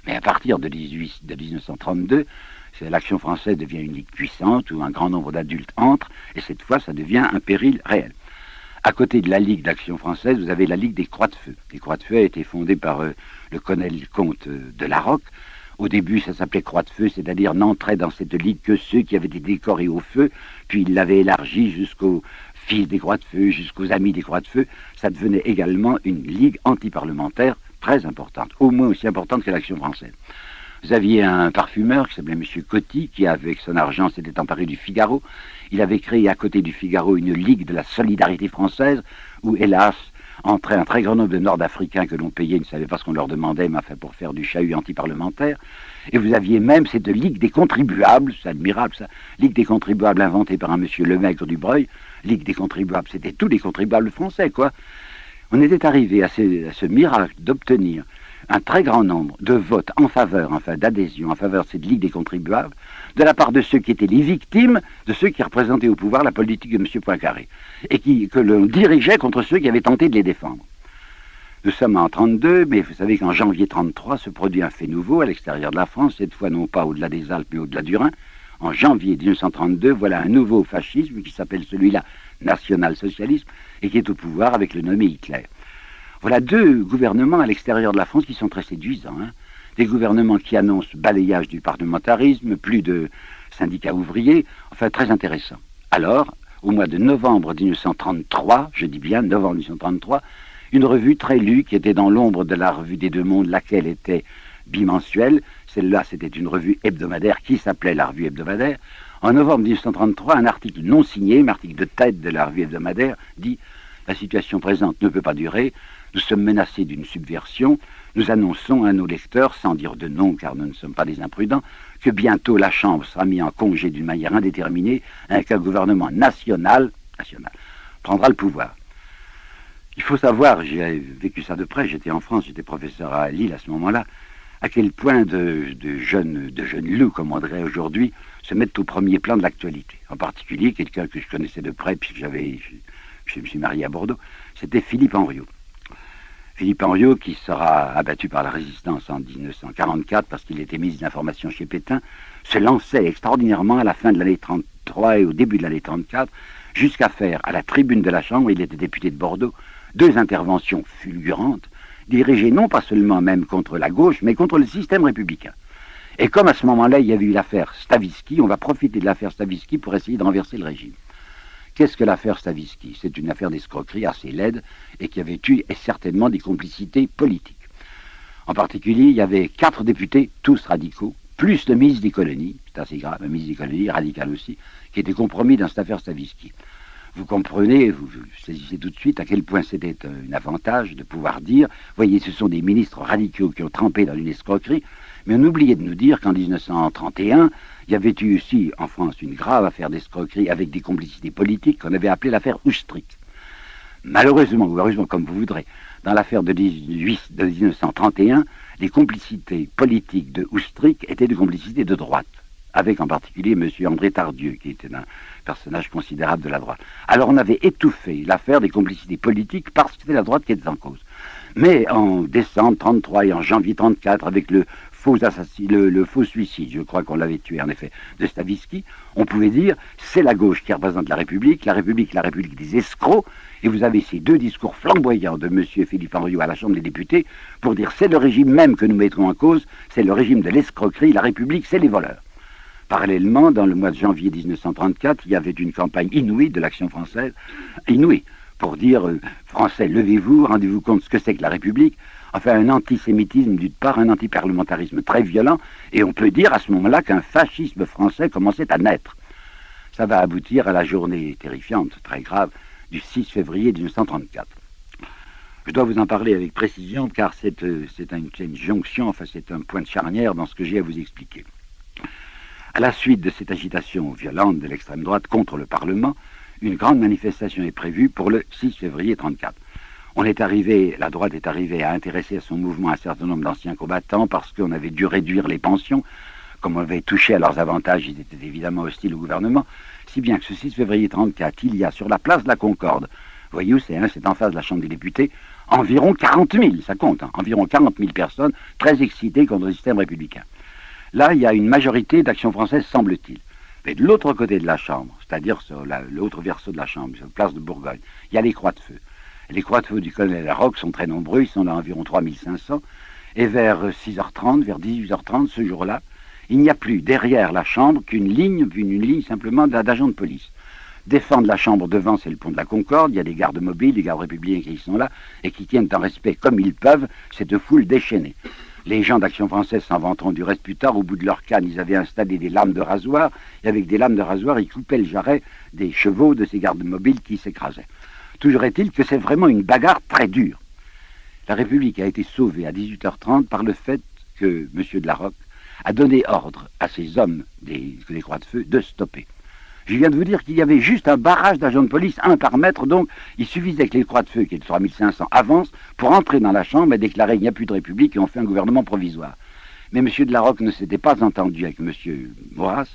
S1: Mais à partir de 1932, l'Action Française devient une ligue puissante où un grand nombre d'adultes entrent, et cette fois ça devient un péril réel. À côté de la Ligue d'Action Française, vous avez la Ligue des Croix de Feu. Les Croix de Feu a été fondée par le colonel comte de Larocque. Au début, ça s'appelait Croix de Feu, c'est-à-dire n'entraient dans cette ligue que ceux qui avaient été décorés au feu, puis il l'avait élargi jusqu'aux fils des Croix de Feu, jusqu'aux amis des Croix de Feu. Ça devenait également une ligue antiparlementaire très importante, au moins aussi importante que l'Action Française. Vous aviez un parfumeur qui s'appelait M. Coty, qui avec son argent s'était emparé du Figaro. Il avait créé à côté du Figaro une ligue de la solidarité française, où hélas, entrait un très grand nombre de Nord-Africains que l'on payait, ils ne savaient pas ce qu'on leur demandait, mais enfin pour faire du chahut antiparlementaire. Et vous aviez même cette Ligue des contribuables, c'est admirable ça, Ligue des contribuables inventée par un monsieur Lemaigre du Breuil. Ligue des contribuables, c'était tous les contribuables français, quoi. On était arrivé à ce miracle d'obtenir un très grand nombre de votes en faveur, enfin d'adhésion en faveur de cette Ligue des contribuables, de la part de ceux qui étaient les victimes, de ceux qui représentaient au pouvoir la politique de M. Poincaré, et que l'on dirigeait contre ceux qui avaient tenté de les défendre. Nous sommes en 1932, mais vous savez qu'en janvier 1933 se produit un fait nouveau à l'extérieur de la France, cette fois non pas au-delà des Alpes, mais au-delà du Rhin. En janvier 1932, voilà un nouveau fascisme qui s'appelle celui-là national-socialisme, et qui est au pouvoir avec le nommé Hitler. Voilà 2 gouvernements à l'extérieur de la France qui sont très séduisants. Des gouvernements qui annoncent balayage du parlementarisme, plus de syndicats ouvriers, enfin très intéressant. Alors, au mois de novembre 1933, je dis bien novembre 1933, une revue très lue qui était dans l'ombre de la revue des Deux Mondes, laquelle était bimensuelle. Celle-là, c'était une revue hebdomadaire qui s'appelait la revue hebdomadaire. En novembre 1933, un article non signé, un article de tête de la revue hebdomadaire, dit « La situation présente ne peut pas durer. Nous sommes menacés d'une subversion. Nous annonçons à nos lecteurs, sans dire de nom car nous ne sommes pas des imprudents, que bientôt la Chambre sera mise en congé d'une manière indéterminée et qu'un gouvernement national prendra le pouvoir. » Il faut savoir, j'ai vécu ça de près, j'étais en France, j'étais professeur à Lille à ce moment-là, à quel point de jeunes loups, comme on dirait aujourd'hui, se mettent au premier plan de l'actualité. En particulier, quelqu'un que je connaissais de près, puisque je me suis marié à Bordeaux, c'était Philippe Henriot. Philippe Henriot, qui sera abattu par la résistance en 1944 parce qu'il était ministre d'information chez Pétain, se lançait extraordinairement à la fin de l'année 33 et au début de l'année 34, jusqu'à faire à la tribune de la Chambre, il était député de Bordeaux, 2 interventions fulgurantes, dirigées non pas seulement même contre la gauche, mais contre le système républicain. Et comme à ce moment-là, il y avait eu l'affaire Stavisky, on va profiter de l'affaire Stavisky pour essayer de renverser le régime. Qu'est-ce que l'affaire Stavisky? C'est une affaire d'escroquerie assez laide et qui avait eu certainement des complicités politiques. En particulier, il y avait 4 députés, tous radicaux, plus le ministre des colonies, c'est assez grave, un ministre des colonies, radical aussi, qui était compromis dans cette affaire Stavisky. Vous comprenez, vous saisissez tout de suite à quel point c'était un avantage de pouvoir dire, voyez, ce sont des ministres radicaux qui ont trempé dans une escroquerie, mais on oubliait de nous dire qu'en 1931, il y avait eu aussi en France une grave affaire d'escroquerie avec des complicités politiques qu'on avait appelée l'affaire Oustrik. Malheureusement, ou heureusement, comme vous voudrez, dans l'affaire de 1931, les complicités politiques de Oustrik étaient des complicités de droite, avec en particulier M. André Tardieu, qui était un personnage considérable de la droite. Alors on avait étouffé l'affaire des complicités politiques parce que c'était la droite qui était en cause. Mais en décembre 33 et en janvier 34, avec le faux suicide, je crois qu'on l'avait tué en effet, de Stavisky, on pouvait dire c'est la gauche qui représente la République des escrocs, et vous avez ces 2 discours flamboyants de M. Philippe Henriot à la Chambre des députés pour dire c'est le régime même que nous mettrons en cause, c'est le régime de l'escroquerie, la République c'est les voleurs. Parallèlement, dans le mois de janvier 1934, il y avait une campagne inouïe de l'Action française, inouïe, pour dire Français, levez-vous, rendez-vous compte de ce que c'est que la République. Enfin, un antisémitisme d'une part, un antiparlementarisme très violent, et on peut dire à ce moment-là qu'un fascisme français commençait à naître. Ça va aboutir à la journée terrifiante, très grave, du 6 février 1934. Je dois vous en parler avec précision, car c'est une jonction, enfin c'est un point de charnière dans ce que j'ai à vous expliquer. À la suite de cette agitation violente de l'extrême droite contre le Parlement, une grande manifestation est prévue pour le 6 février 1934. La droite est arrivée à intéresser à son mouvement un certain nombre d'anciens combattants parce qu'on avait dû réduire les pensions. Comme on avait touché à leurs avantages, ils étaient évidemment hostiles au gouvernement. Si bien que ce 6 février 1934, il y a sur la place de la Concorde, voyez où c'est, c'est en face de la Chambre des députés, environ 40 000, ça compte, environ 40 000 personnes très excitées contre le système républicain. Là, il y a une majorité d'Action française, semble-t-il. Mais de l'autre côté de la Chambre, c'est-à-dire sur l'autre verso de la Chambre, sur la place de Bourgogne, il y a les croix de feu. Les croix de feu du colonel Larocque sont très nombreux, ils sont là environ 3500, et vers 6h30, vers 18h30, ce jour-là, il n'y a plus derrière la Chambre qu'une ligne simplement d'agents de police. Défendre la Chambre devant, c'est le pont de la Concorde, il y a des gardes mobiles, des gardes républicains qui sont là, et qui tiennent en respect comme ils peuvent cette foule déchaînée. Les gens d'Action française s'en vanteront du reste plus tard, au bout de leur canne, ils avaient installé des lames de rasoir, et avec des lames de rasoir, ils coupaient le jarret des chevaux de ces gardes mobiles qui s'écrasaient. Toujours est-il que c'est vraiment une bagarre très dure. La République a été sauvée à 18h30 par le fait que M. de Larocque a donné ordre à ses hommes des croix de feu de stopper. Je viens de vous dire qu'il y avait juste un barrage d'agents de police, un par mètre, donc il suffisait que les croix de feu, qui étaient 3500, avancent pour entrer dans la Chambre et déclarer il n'y a plus de République et on fait un gouvernement provisoire. Mais M. de Larocque ne s'était pas entendu avec M. Maurras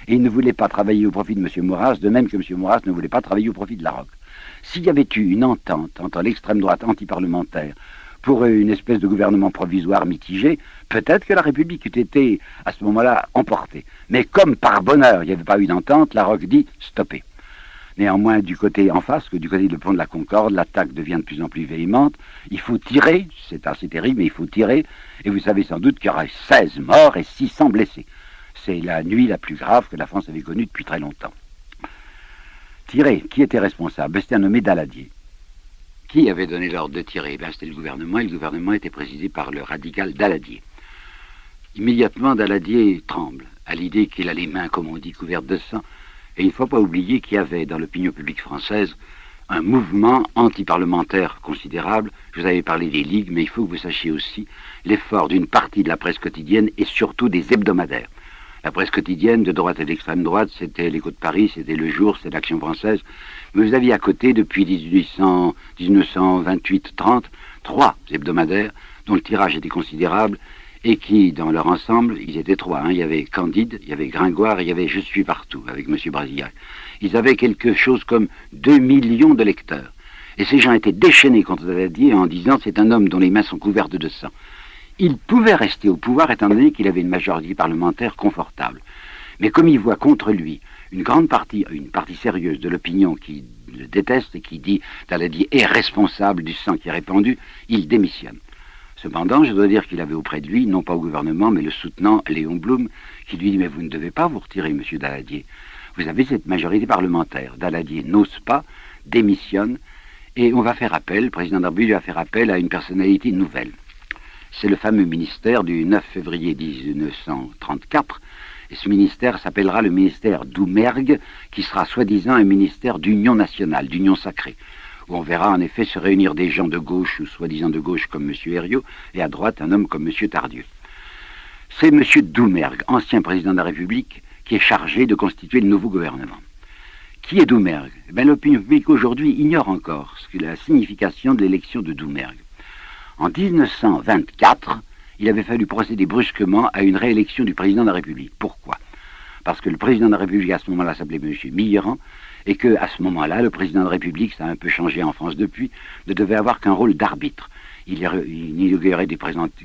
S1: et il ne voulait pas travailler au profit de M. Maurras, de même que M. Maurras ne voulait pas travailler au profit de Larocque. S'il y avait eu une entente entre l'extrême droite antiparlementaire pour une espèce de gouvernement provisoire mitigé, peut-être que la République eût été, à ce moment-là, emportée. Mais comme par bonheur, il n'y avait pas eu d'entente, Larocque dit « stoppez ». Néanmoins, du côté en face, que du côté du pont de la Concorde, l'attaque devient de plus en plus véhémente. Il faut tirer, c'est assez terrible, mais il faut tirer. Et vous savez sans doute qu'il y aura 16 morts et 600 blessés. C'est la nuit la plus grave que la France avait connue depuis très longtemps. Tirer, qui était responsable? C'était un nommé Daladier. Qui avait donné l'ordre de tirer? C'était le gouvernement, et le gouvernement était présidé par le radical Daladier. Immédiatement, Daladier tremble à l'idée qu'il a les mains, comme on dit, couvertes de sang. Et il ne faut pas oublier qu'il y avait dans l'opinion publique française un mouvement antiparlementaire considérable. Je vous avais parlé des ligues, mais il faut que vous sachiez aussi l'effort d'une partie de la presse quotidienne et surtout des hebdomadaires. La presse quotidienne de droite et d'extrême droite, c'était l'Écho de Paris, c'était Le Jour, c'était l'Action française. Mais vous aviez à côté, depuis 1928-30, 3 hebdomadaires dont le tirage était considérable et qui, dans leur ensemble, ils étaient trois. Hein. Il y avait Candide, il y avait Gringoire et il y avait Je suis partout, avec M. Brasillac. Ils avaient quelque chose comme 2 millions de lecteurs. Et ces gens étaient déchaînés contre Daladier en disant « c'est un homme dont les mains sont couvertes de sang ». Il pouvait rester au pouvoir étant donné qu'il avait une majorité parlementaire confortable. Mais comme il voit contre lui une partie sérieuse de l'opinion qui le déteste et qui dit « Daladier est responsable du sang qui est répandu », il démissionne. Cependant, je dois dire qu'il avait auprès de lui, non pas au gouvernement, mais le soutenant Léon Blum, qui lui dit « Mais vous ne devez pas vous retirer, monsieur Daladier. Vous avez cette majorité parlementaire. » Daladier n'ose pas, démissionne, et on va faire appel, le président de la République va faire appel à une personnalité nouvelle. C'est le fameux ministère du 9 février 1934, et ce ministère s'appellera le ministère Doumergue, qui sera soi-disant un ministère d'union nationale, d'union sacrée, où on verra en effet se réunir des gens de gauche, ou soi-disant de gauche comme M. Herriot, et à droite un homme comme M. Tardieu. C'est M. Doumergue, ancien président de la République, qui est chargé de constituer le nouveau gouvernement. Qui est Doumergue? L'opinion publique aujourd'hui ignore encore la signification de l'élection de Doumergue. En 1924, il avait fallu procéder brusquement à une réélection du président de la République. Pourquoi? Parce que le président de la République à ce moment-là s'appelait M. Mitterrand, et qu'à ce moment-là, le président de la République, ça a un peu changé en France depuis, ne devait avoir qu'un rôle d'arbitre. Il inaugurait des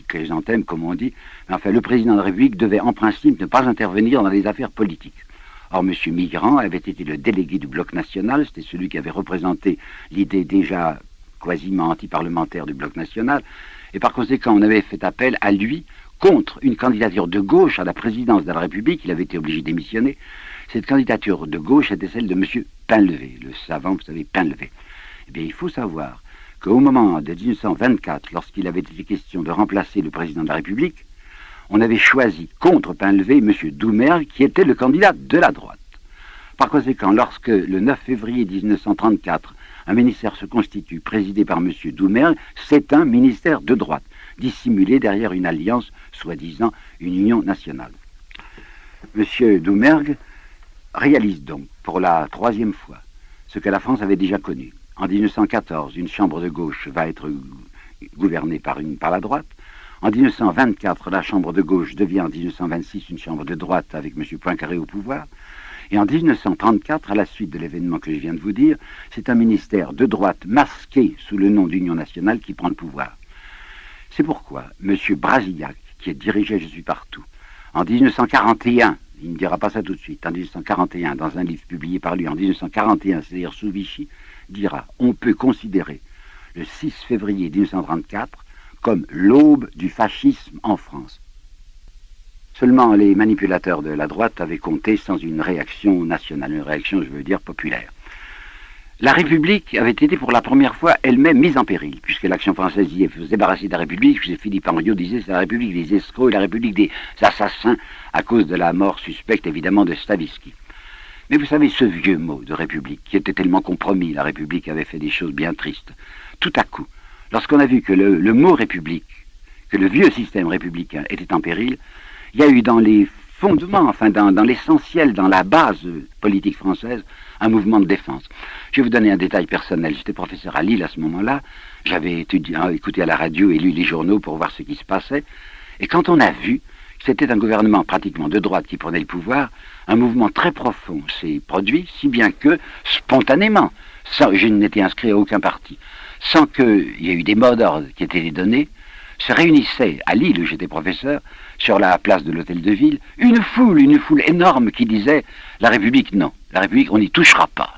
S1: chrysanthèmes, comme on dit, mais enfin, le président de la République devait en principe ne pas intervenir dans les affaires politiques. Or, M. Mitterrand avait été le délégué du Bloc national, c'était celui qui avait représenté l'idée déjà quasiment anti-parlementaire du Bloc national, et par conséquent, on avait fait appel à lui contre une candidature de gauche à la présidence de la République. Il avait été obligé de démissionner. Cette candidature de gauche était celle de M. Painlevé, le savant, vous savez, Painlevé. Eh bien, il faut savoir qu'au moment de 1924, lorsqu'il avait été question de remplacer le président de la République, on avait choisi contre Painlevé M. Doumergue, qui était le candidat de la droite. Par conséquent, lorsque le 9 février 1934, un ministère se constitue présidé par M. Doumergue, c'est un ministère de droite, dissimulé derrière une alliance, soi-disant une union nationale. M. Doumergue réalise donc, pour la troisième fois, ce que la France avait déjà connu. En 1914, une chambre de gauche va être gouvernée par la droite. En 1924, la chambre de gauche devient en 1926 une chambre de droite avec M. Poincaré au pouvoir. Et en 1934, à la suite de l'événement que je viens de vous dire, c'est un ministère de droite masqué sous le nom d'Union nationale qui prend le pouvoir. C'est pourquoi M. Brasillac, qui dirigeait Je suis partout, en 1941, il ne dira pas ça tout de suite, en 1941, dans un livre publié par lui en 1941, c'est-à-dire sous Vichy, dira « On peut considérer le 6 février 1934 comme l'aube du fascisme en France ». Seulement les manipulateurs de la droite avaient compté sans une réaction nationale, une réaction, je veux dire, populaire. La République avait été pour la première fois elle-même mise en péril, puisque l'Action française y faisait débarrasser de la République, puisque Philippe Henriot disait c'est la République des escrocs et la République des assassins, à cause de la mort suspecte évidemment de Stavisky. Mais vous savez, ce vieux mot de République, qui était tellement compromis, la République avait fait des choses bien tristes, tout à coup, lorsqu'on a vu que le mot République, que le vieux système républicain était en péril, il y a eu dans les fondements, enfin dans l'essentiel, dans la base politique française, un mouvement de défense. Je vais vous donner un détail personnel. J'étais professeur à Lille à ce moment-là. J'avais écouté à la radio et lu les journaux pour voir ce qui se passait. Et quand on a vu que c'était un gouvernement pratiquement de droite qui prenait le pouvoir, un mouvement très profond s'est produit, si bien que, spontanément, je n'étais inscrit à aucun parti, sans qu'il y ait eu des mots d'ordre qui étaient donnés, se réunissait à Lille, où j'étais professeur, sur la place de l'hôtel de ville, une foule énorme qui disait « La République, non. La République, on n'y touchera pas. »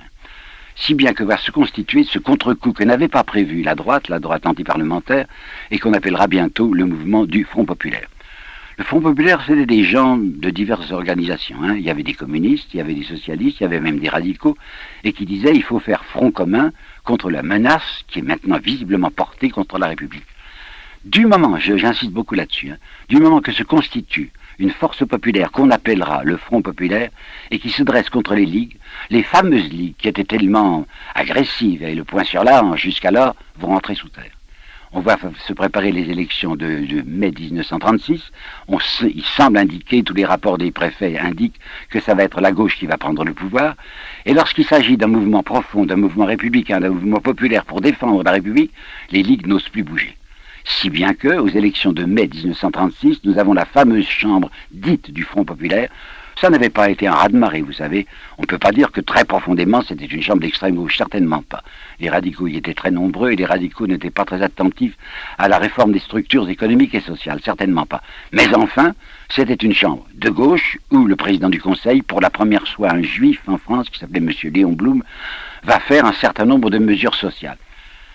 S1: Si bien que va se constituer ce contre-coup que n'avait pas prévu la droite antiparlementaire, et qu'on appellera bientôt le mouvement du Front populaire. Le Front populaire, c'était des gens de diverses organisations. Il y avait des communistes, il y avait des socialistes, il y avait même des radicaux, et qui disaient il faut faire front commun contre la menace qui est maintenant visiblement portée contre la République. Du moment, j'insiste beaucoup là-dessus, du moment que se constitue une force populaire qu'on appellera le Front populaire et qui se dresse contre les ligues, les fameuses ligues qui étaient tellement agressives et le poing sur la hanche jusqu'alors vont rentrer sous terre. On va se préparer les élections de mai 1936. Il semble indiquer, tous les rapports des préfets indiquent que ça va être la gauche qui va prendre le pouvoir. Et lorsqu'il s'agit d'un mouvement profond, d'un mouvement républicain, d'un mouvement populaire pour défendre la République, les ligues n'osent plus bouger. Si bien que, aux élections de mai 1936, nous avons la fameuse chambre dite du Front populaire. Ça n'avait pas été un raz-de-marée, vous savez. On ne peut pas dire que très profondément c'était une chambre d'extrême gauche, certainement pas. Les radicaux y étaient très nombreux et les radicaux n'étaient pas très attentifs à la réforme des structures économiques et sociales, certainement pas. Mais enfin, c'était une chambre de gauche où le président du Conseil, pour la première fois un juif en France qui s'appelait M. Léon Blum, va faire un certain nombre de mesures sociales.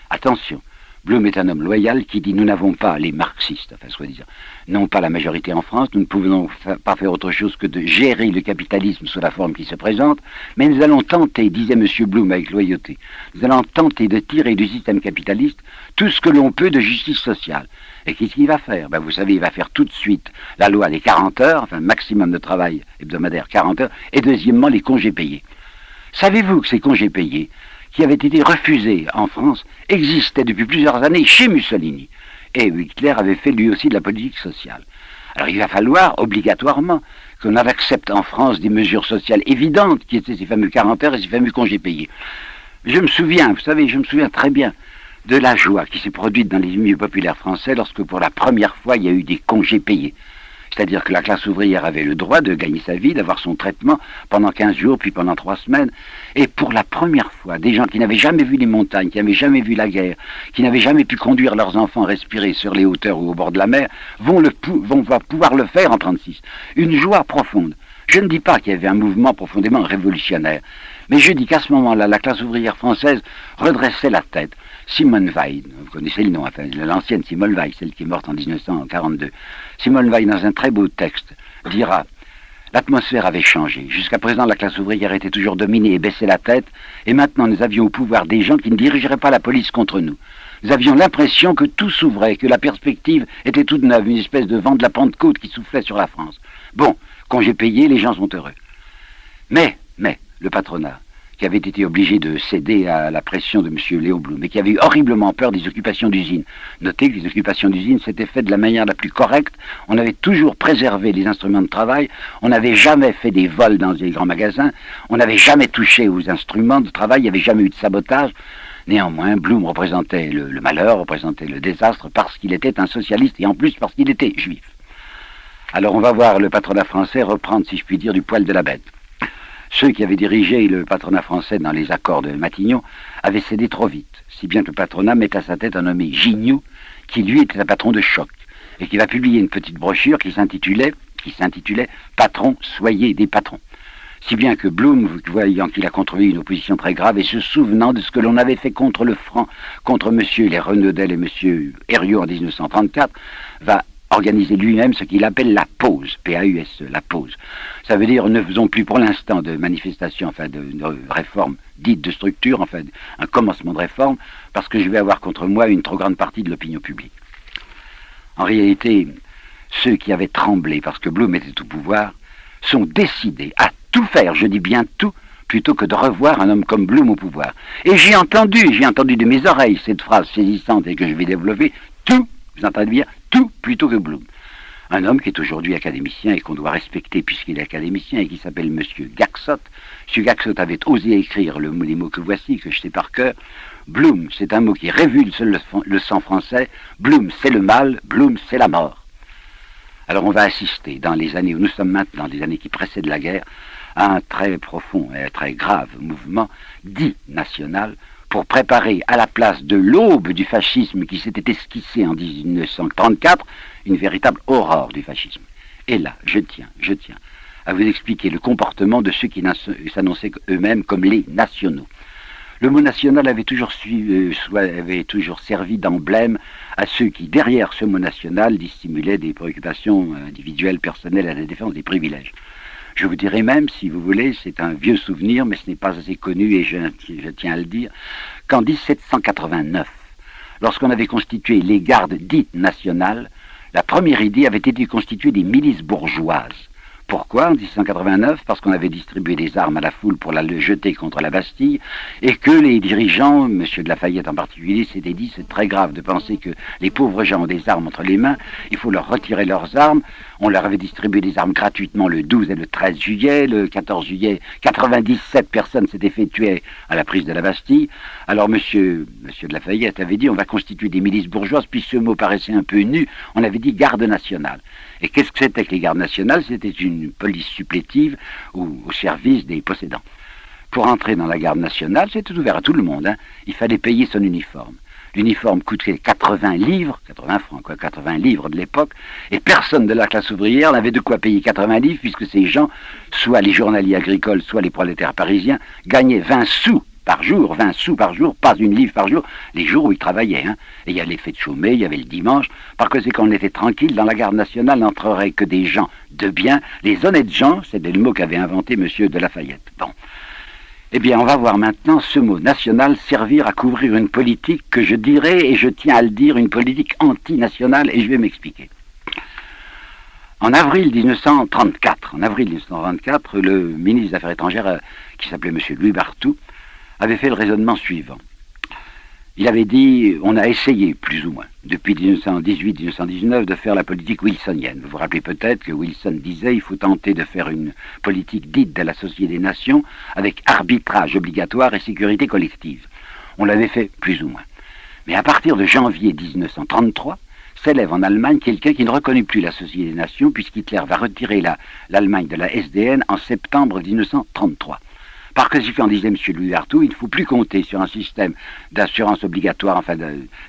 S1: Attention, Blum est un homme loyal qui dit « nous n'avons pas, les marxistes, enfin soi-disant, n'ont pas la majorité en France, nous ne pouvons pas faire autre chose que de gérer le capitalisme sous la forme qui se présente, mais nous allons tenter, disait M. Blum avec loyauté, nous allons tenter de tirer du système capitaliste tout ce que l'on peut de justice sociale. » Et qu'est-ce qu'il va faire? Vous savez, il va faire tout de suite la loi des 40 heures, enfin maximum de travail hebdomadaire 40 heures, et deuxièmement les congés payés. Savez-vous que ces congés payés, qui avaient été refusés en France, existaient depuis plusieurs années chez Mussolini. Et Hitler avait fait lui aussi de la politique sociale. Alors il va falloir obligatoirement qu'on accepte en France des mesures sociales évidentes, qui étaient ces fameux 40 heures et ces fameux congés payés. Je me souviens, vous savez, je me souviens très bien de la joie qui s'est produite dans les milieux populaires français lorsque pour la première fois il y a eu des congés payés. C'est-à-dire que la classe ouvrière avait le droit de gagner sa vie, d'avoir son traitement pendant 15 jours, puis pendant 3 semaines. Et pour la première fois, des gens qui n'avaient jamais vu les montagnes, qui n'avaient jamais vu la guerre, qui n'avaient jamais pu conduire leurs enfants respirer sur les hauteurs ou au bord de la mer, vont pouvoir le faire en 1936. Une joie profonde. Je ne dis pas qu'il y avait un mouvement profondément révolutionnaire, mais je dis qu'à ce moment-là, la classe ouvrière française redressait la tête. Simone Weil, vous connaissez le nom, enfin, l'ancienne Simone Weil, celle qui est morte en 1942. Simone Weil, dans un très beau texte, dira « L'atmosphère avait changé. Jusqu'à présent, la classe ouvrière était toujours dominée et baissait la tête, et maintenant nous avions au pouvoir des gens qui ne dirigeraient pas la police contre nous. Nous avions l'impression que tout s'ouvrait, que la perspective était toute neuve, une espèce de vent de la Pentecôte qui soufflait sur la France. Bon, congé payé, les gens sont heureux. Mais, le patronat, qui avait été obligé de céder à la pression de M. Léon Blum, et qui avait eu horriblement peur des occupations d'usines. Notez que les occupations d'usines s'étaient faites de la manière la plus correcte, on avait toujours préservé les instruments de travail, on n'avait jamais fait des vols dans les grands magasins, on n'avait jamais touché aux instruments de travail, il n'y avait jamais eu de sabotage. Néanmoins, Blum représentait le malheur, représentait le désastre, parce qu'il était un socialiste, et en plus parce qu'il était juif. Alors on va voir le patronat français reprendre, si je puis dire, du poil de la bête. Ceux qui avaient dirigé le patronat français dans les accords de Matignon avaient cédé trop vite, si bien que le patronat met à sa tête un nommé Gignoux, qui lui était un patron de choc, et qui va publier une petite brochure qui s'intitulait « Patron, soyez des patrons ». Si bien que Blum, voyant qu'il a contribué une opposition très grave et se souvenant de ce que l'on avait fait contre le franc, contre M. les Renaudel et M. Herriot en 1934, va organiser lui-même ce qu'il appelle la pause, P-A-U-S-E, la pause. Ça veut dire ne faisons plus pour l'instant de manifestations, enfin de réformes dites de structure, enfin un commencement de réforme, parce que je vais avoir contre moi une trop grande partie de l'opinion publique. En réalité, ceux qui avaient tremblé parce que Blum était au pouvoir sont décidés à tout faire, je dis bien tout, plutôt que de revoir un homme comme Blum au pouvoir. Et j'ai entendu de mes oreilles cette phrase saisissante et que je vais développer, tout, vous entendez bien, tout plutôt que Blum. Un homme qui est aujourd'hui académicien et qu'on doit respecter puisqu'il est académicien et qui s'appelle M. Gaxot. M. Gaxot avait osé écrire les mots que voici, que je sais par cœur. Blum, c'est un mot qui révulse le sang français. Blum, c'est le mal. Blum, c'est la mort. Alors on va assister, dans les années où nous sommes maintenant, les années qui précèdent la guerre, à un très profond et très grave mouvement dit national pour préparer à la place de l'aube du fascisme qui s'était esquissé en 1934, une véritable aurore du fascisme. Et là, je tiens à vous expliquer le comportement de ceux qui s'annonçaient eux-mêmes comme les nationaux. Le mot national avait toujours servi d'emblème à ceux qui, derrière ce mot national, dissimulaient des préoccupations individuelles, personnelles à la défense des privilèges. Je vous dirais même, si vous voulez, c'est un vieux souvenir, mais ce n'est pas assez connu et je tiens à le dire, qu'en 1789, lorsqu'on avait constitué les gardes dites nationales, la première idée avait été de constituer des milices bourgeoises Pourquoi en 1789? Parce qu'on avait distribué des armes à la foule pour la jeter contre la Bastille, et que les dirigeants, M. de Lafayette en particulier, s'étaient dit c'est très grave de penser que les pauvres gens ont des armes entre les mains, il faut leur retirer leurs armes. On leur avait distribué des armes gratuitement le 12 et le 13 juillet. Le 14 juillet, 97 personnes s'étaient fait tuer à la prise de la Bastille. Alors monsieur de Lafayette avait dit on va constituer des milices bourgeoises, puis ce mot paraissait un peu nu, on avait dit garde nationale. Et qu'est-ce que c'était que les gardes nationales? C'était une police supplétive ou au service des possédants. Pour entrer dans la garde nationale, c'était ouvert à tout le monde, hein. Il fallait payer son uniforme. L'uniforme coûtait 80 livres, 80 francs, quoi, 80 livres de l'époque, et personne de la classe ouvrière n'avait de quoi payer 80 livres, puisque ces gens, soit les journaliers agricoles, soit les prolétaires parisiens, gagnaient 20 sous par jour, 20 sous par jour, pas une livre par jour, les jours où ils travaillaient, hein. Et il y avait les fêtes chômées, il y avait le dimanche, parce que c'est qu'on était tranquille, dans la garde nationale n'entreraient que des gens de bien, les honnêtes gens, c'était le mot qu'avait inventé M. de Lafayette. Bon. Eh bien, on va voir maintenant ce mot national servir à couvrir une politique que je dirais, et je tiens à le dire, une politique antinationale, et je vais m'expliquer. En avril 1934, le ministre des Affaires étrangères, qui s'appelait M. Louis Barthou, avait fait le raisonnement suivant. Il avait dit, on a essayé, plus ou moins, depuis 1918-1919, de faire la politique wilsonienne. Vous vous rappelez peut-être que Wilson disait, il faut tenter de faire une politique dite de la Société des Nations, avec arbitrage obligatoire et sécurité collective. On l'avait fait, plus ou moins. Mais à partir de janvier 1933, s'élève en Allemagne quelqu'un qui ne reconnaît plus la Société des Nations, puisqu'Hitler va retirer l'Allemagne de la SDN en septembre 1933. Par conséquent, disait M. Louis Barthou, il ne faut plus compter sur un système d'assurance obligatoire, enfin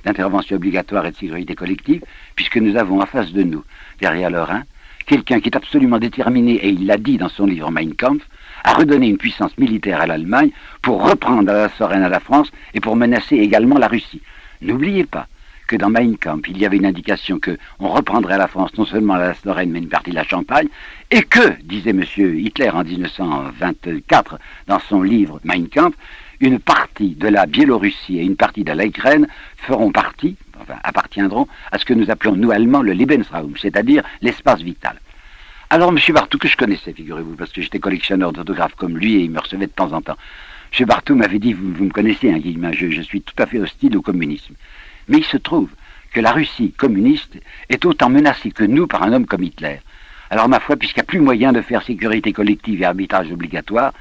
S1: d'intervention obligatoire et de sécurité collective, puisque nous avons en face de nous, derrière le Rhin, quelqu'un qui est absolument déterminé, et il l'a dit dans son livre Mein Kampf, à redonner une puissance militaire à l'Allemagne pour reprendre la Lorraine à la France et pour menacer également la Russie. N'oubliez pas que dans Mein Kampf, il y avait une indication qu'on reprendrait à la France non seulement la Lorraine, mais une partie de la Champagne, et que, disait M. Hitler en 1924 dans son livre Mein Kampf, une partie de la Biélorussie et une partie de l'Ukraine feront partie, enfin appartiendront à ce que nous appelons nous Allemands le Lebensraum, c'est-à-dire l'espace vital. Alors M. Barthou, que je connaissais, figurez-vous, parce que j'étais collectionneur d'autographes comme lui et il me recevait de temps en temps. M. Barthou m'avait dit, vous me connaissez, hein, Guillemin, je suis tout à fait hostile au communisme. Mais il se trouve que la Russie communiste est autant menacée que nous par un homme comme Hitler. Alors ma foi, puisqu'il n'y a plus moyen de faire sécurité collective et arbitrage obligatoire,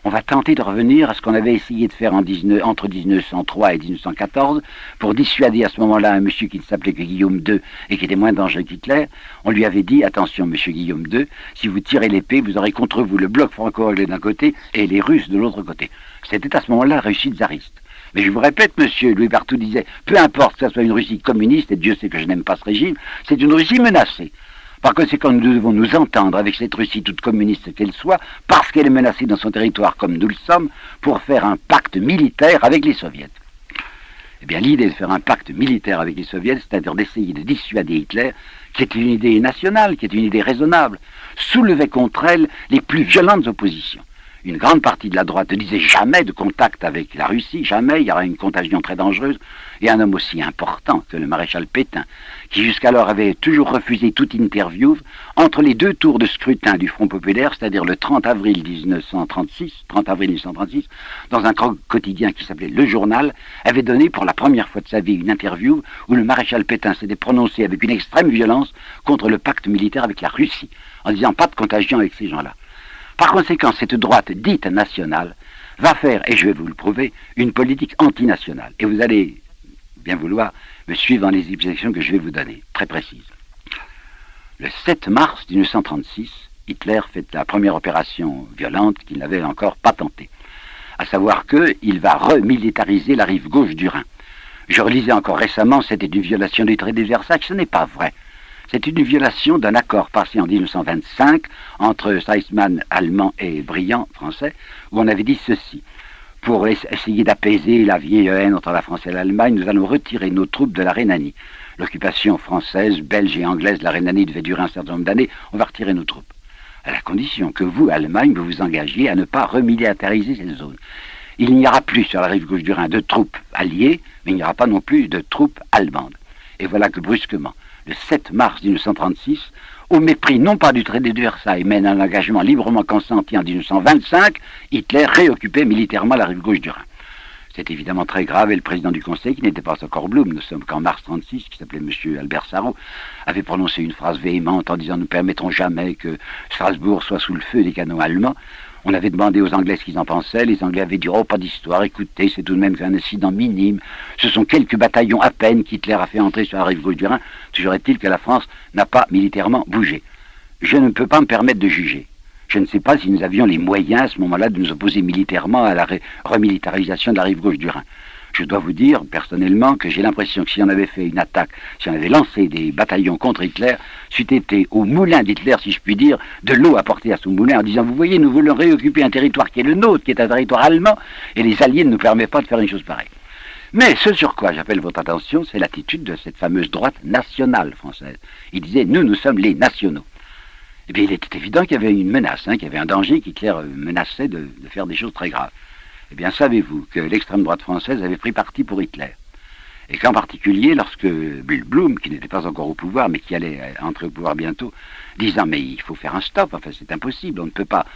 S1: on va tenter de revenir à ce qu'on avait essayé de faire entre 1903 et 1914 pour dissuader à ce moment-là un monsieur qui ne s'appelait que Guillaume II et qui était moins dangereux qu'Hitler. On lui avait dit, attention monsieur Guillaume II, si vous tirez l'épée, vous aurez contre vous le bloc franco-anglais d'un côté et les Russes de l'autre côté. C'était à ce moment-là la Russie tsariste. Mais je vous répète, monsieur, Louis Barthou disait, peu importe que ce soit une Russie communiste, et Dieu sait que je n'aime pas ce régime, c'est une Russie menacée. Par conséquent, nous devons nous entendre avec cette Russie toute communiste qu'elle soit, parce qu'elle est menacée dans son territoire comme nous le sommes, pour faire un pacte militaire avec les soviets. Eh bien, l'idée de faire un pacte militaire avec les soviets, c'est-à-dire d'essayer de dissuader Hitler, qui est une idée nationale, qui est une idée raisonnable, soulevait contre elle les plus violentes oppositions. Une grande partie de la droite ne disait jamais de contact avec la Russie, jamais, il y aura une contagion très dangereuse. Et un homme aussi important que le maréchal Pétain, qui jusqu'alors avait toujours refusé toute interview, entre les deux tours de scrutin du Front populaire, c'est-à-dire le 30 avril 1936, dans un quotidien qui s'appelait Le Journal, avait donné pour la première fois de sa vie une interview où le maréchal Pétain s'était prononcé avec une extrême violence contre le pacte militaire avec la Russie, en disant pas de contagion avec ces gens-là. Par conséquent, cette droite dite nationale va faire, et je vais vous le prouver, une politique antinationale. Et vous allez bien vouloir me suivre dans les explications que je vais vous donner, très précises. Le 7 mars 1936, Hitler fait la première opération violente qu'il n'avait encore pas tentée, à savoir qu'il va remilitariser la rive gauche du Rhin. Je relisais encore récemment, c'était une violation du traité de Versailles, ce n'est pas vrai. C'est une violation d'un accord passé en 1925 entre Stresemann, allemand, et Briand, français, où on avait dit ceci. Pour essayer d'apaiser la vieille haine entre la France et l'Allemagne, nous allons retirer nos troupes de la Rhénanie. L'occupation française, belge et anglaise de la Rhénanie devait durer un certain nombre d'années, on va retirer nos troupes. À la condition que vous, Allemagne, vous vous engagiez à ne pas remilitariser cette zone. Il n'y aura plus sur la rive gauche du Rhin de troupes alliées, mais il n'y aura pas non plus de troupes allemandes. Et voilà que brusquement, le 7 mars 1936, au mépris non pas du traité de Versailles, mais d'un engagement librement consenti en 1925, Hitler réoccupait militairement la rive gauche du Rhin. C'est évidemment très grave et le président du Conseil, qui n'était pas encore Blum, nous sommes qu'en mars 1936, qui s'appelait M. Albert Sarraut, avait prononcé une phrase véhémente en disant « Nous ne permettrons jamais que Strasbourg soit sous le feu des canons allemands ». On avait demandé aux Anglais ce qu'ils en pensaient, les Anglais avaient dit « Oh, pas d'histoire, écoutez, c'est tout de même un incident minime, ce sont quelques bataillons à peine qu'Hitler a fait entrer sur la rive gauche du Rhin, toujours est-il que la France n'a pas militairement bougé. Je ne peux pas me permettre de juger. Je ne sais pas si nous avions les moyens à ce moment-là de nous opposer militairement à la remilitarisation de la rive gauche du Rhin. Je dois vous dire, personnellement, que j'ai l'impression que si on avait fait une attaque, si on avait lancé des bataillons contre Hitler, c'eût été au moulin d'Hitler, si je puis dire, de l'eau apportée à son moulin en disant, vous voyez, nous voulons réoccuper un territoire qui est le nôtre, qui est un territoire allemand, et les Alliés ne nous permettent pas de faire une chose pareille. Mais ce sur quoi j'appelle votre attention, c'est l'attitude de cette fameuse droite nationale française. Il disait, nous sommes les nationaux. Eh bien, il était évident qu'il y avait une menace, qu'il y avait un danger, qu'Hitler menaçait de faire des choses très graves. Eh bien, savez-vous que l'extrême droite française avait pris parti pour Hitler? Et qu'en particulier, lorsque Blum, qui n'était pas encore au pouvoir, mais qui allait entrer au pouvoir bientôt, disant « mais il faut faire un stop, enfin c'est impossible, on ne peut pas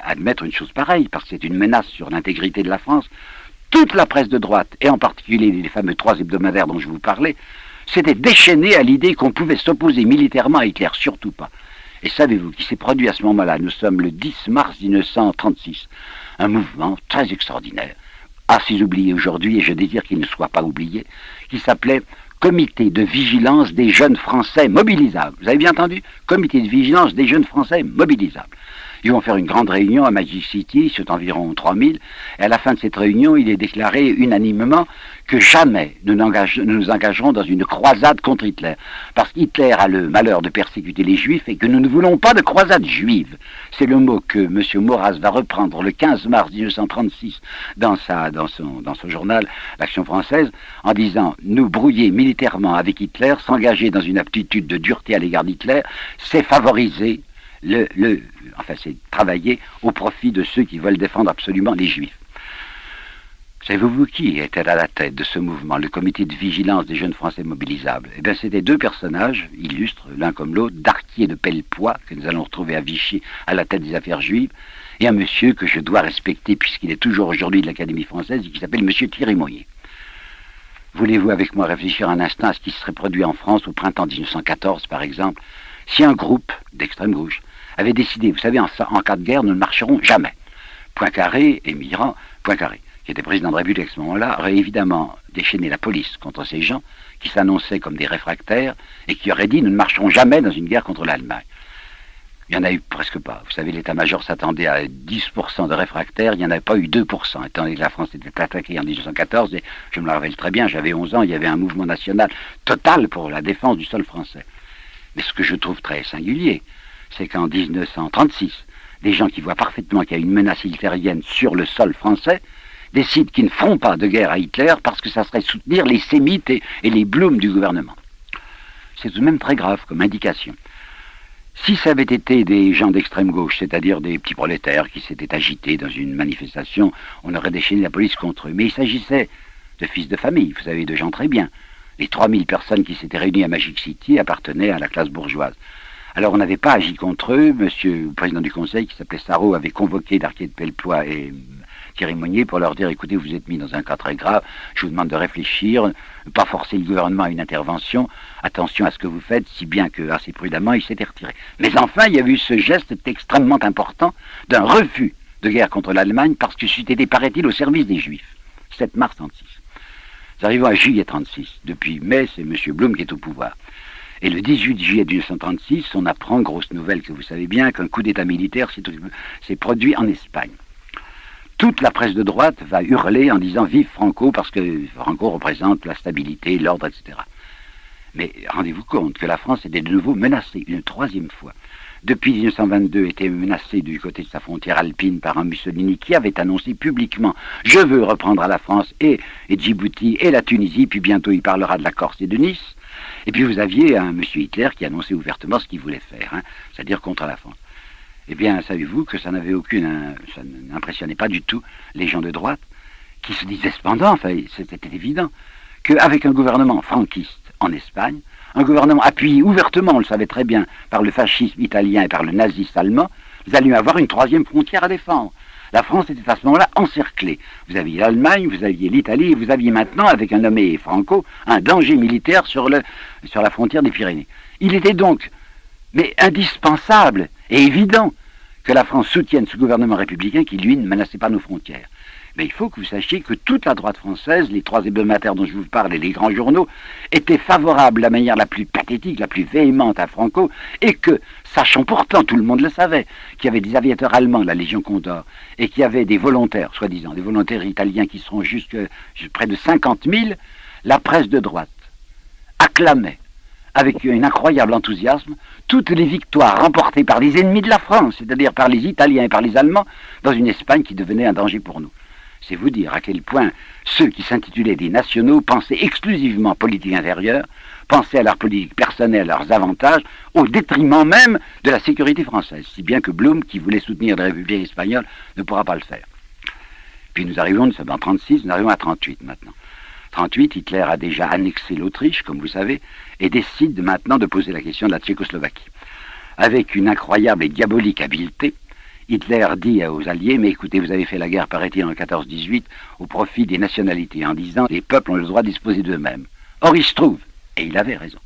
S1: admettre une chose pareille, parce que c'est une menace sur l'intégrité de la France », toute la presse de droite, et en particulier les fameux 3 hebdomadaires dont je vous parlais, s'était déchaînée à l'idée qu'on pouvait s'opposer militairement à Hitler, surtout pas. Et savez-vous qui s'est produit à ce moment-là? Nous sommes le 10 mars 1936. Un mouvement très extraordinaire, assez oublié aujourd'hui, et je désire qu'il ne soit pas oublié, qui s'appelait Comité de vigilance des jeunes Français mobilisables. Vous avez bien entendu? Comité de vigilance des jeunes Français mobilisables. Ils vont faire une grande réunion à Magic City, c'est environ 3000, et à la fin de cette réunion, il est déclaré unanimement que jamais nous nous engagerons dans une croisade contre Hitler. Parce qu'Hitler a le malheur de persécuter les Juifs et que nous ne voulons pas de croisade juive. C'est le mot que M. Maurras va reprendre le 15 mars 1936 dans son journal L'Action française, en disant « Nous brouiller militairement avec Hitler, s'engager dans une aptitude de dureté à l'égard d'Hitler, c'est favoriser c'est travailler au profit de ceux qui veulent défendre absolument les Juifs. » Savez-vous qui était à la tête de ce mouvement, le comité de vigilance des jeunes Français mobilisables? Eh bien, c'était 2 personnages illustres, l'un comme l'autre, Darquier de Pellepoix, que nous allons retrouver à Vichy à la tête des affaires juives, et un monsieur que je dois respecter puisqu'il est toujours aujourd'hui de l'Académie française et qui s'appelle monsieur Thierry Moyer. Voulez-vous avec moi réfléchir un instant à ce qui serait produit en France au printemps 1914, par exemple, si un groupe d'extrême gauche avait décidé, vous savez, en cas de guerre, nous ne marcherons jamais. Poincaré, émigrant, Poincaré, qui était président de la République à ce moment-là, aurait évidemment déchaîné la police contre ces gens qui s'annonçaient comme des réfractaires et qui auraient dit « nous ne marcherons jamais dans une guerre contre l'Allemagne ». Il n'y en a eu presque pas. Vous savez, l'état-major s'attendait à 10% de réfractaires, il n'y en avait pas eu 2%, étant donné que la France était attaquée en 1914, et je me le rappelle très bien, j'avais 11 ans, il y avait un mouvement national total pour la défense du sol français. Mais ce que je trouve très singulier, c'est qu'en 1936, des gens qui voient parfaitement qu'il y a une menace hitlérienne sur le sol français décident qu'ils ne feront pas de guerre à Hitler parce que ça serait soutenir les sémites et les Blum du gouvernement. C'est tout de même très grave comme indication. Si ça avait été des gens d'extrême gauche, c'est-à-dire des petits prolétaires qui s'étaient agités dans une manifestation, on aurait déchaîné la police contre eux. Mais il s'agissait de fils de famille, vous savez, de gens très bien. Les 3000 personnes qui s'étaient réunies à Magic City appartenaient à la classe bourgeoise. Alors on n'avait pas agi contre eux, monsieur le président du conseil, qui s'appelait Sarraut, avait convoqué Darquier de Pellepoix et Thierry Mounier pour leur dire, écoutez, vous êtes mis dans un cas très grave, je vous demande de réfléchir, ne pas forcer le gouvernement à une intervention, attention à ce que vous faites, si bien que, assez prudemment, il s'était retiré. Mais enfin, il y a eu ce geste extrêmement important d'un refus de guerre contre l'Allemagne parce que c'était, paraît-il, au service des Juifs. 7 mars 1936. Nous arrivons à juillet 1936. Depuis mai, c'est M. Blum qui est au pouvoir. Et le 18 juillet 1936, on apprend, grosse nouvelle que vous savez bien, qu'un coup d'état militaire s'est produit en Espagne. Toute la presse de droite va hurler en disant « Vive Franco » parce que Franco représente la stabilité, l'ordre, etc. Mais rendez-vous compte que la France était de nouveau menacée, une 3e fois. Depuis 1922, était menacée du côté de sa frontière alpine par un Mussolini qui avait annoncé publiquement « Je veux reprendre à la France et Djibouti et la Tunisie », puis bientôt il parlera de la Corse et de Nice. Et puis vous aviez un monsieur Hitler qui annonçait ouvertement ce qu'il voulait faire, c'est-à-dire contre la France. Eh bien, savez-vous que ça n'impressionnait pas du tout les gens de droite, qui se disaient cependant, enfin, c'était évident, qu'avec un gouvernement franquiste en Espagne, un gouvernement appuyé ouvertement, on le savait très bien, par le fascisme italien et par le nazisme allemand, nous allions avoir une troisième frontière à défendre. La France était à ce moment-là encerclée. Vous aviez l'Allemagne, vous aviez l'Italie, et vous aviez maintenant, avec un nommé Franco, un danger militaire sur la frontière des Pyrénées. Il était donc, mais indispensable et évident, que la France soutienne ce gouvernement républicain qui, lui, ne menaçait pas nos frontières. Mais il faut que vous sachiez que toute la droite française, les trois hebdomadaires dont je vous parle et les grands journaux, étaient favorables de la manière la plus pathétique, la plus véhémente à Franco, et que, sachant pourtant, tout le monde le savait, qu'il y avait des aviateurs allemands, la Légion Condor, et qu'il y avait des volontaires, soi-disant, des volontaires italiens qui seront jusque près de 50 000, la presse de droite acclamait, avec un incroyable enthousiasme, toutes les victoires remportées par les ennemis de la France, c'est-à-dire par les Italiens et par les Allemands, dans une Espagne qui devenait un danger pour nous. C'est vous dire à quel point ceux qui s'intitulaient des nationaux pensaient exclusivement politique intérieure, pensaient à leur politique personnelle, à leurs avantages, au détriment même de la sécurité française, si bien que Blum, qui voulait soutenir la République espagnole, ne pourra pas le faire. Puis nous sommes en 1936, nous arrivons à 1938 maintenant. 1938, Hitler a déjà annexé l'Autriche, comme vous savez, et décide maintenant de poser la question de la Tchécoslovaquie. Avec une incroyable et diabolique habileté, Hitler dit aux Alliés, mais écoutez, vous avez fait la guerre, paraît-il, en 14-18, au profit des nationalités, en disant les peuples ont le droit de disposer d'eux-mêmes. Or, il se trouve, et il avait raison,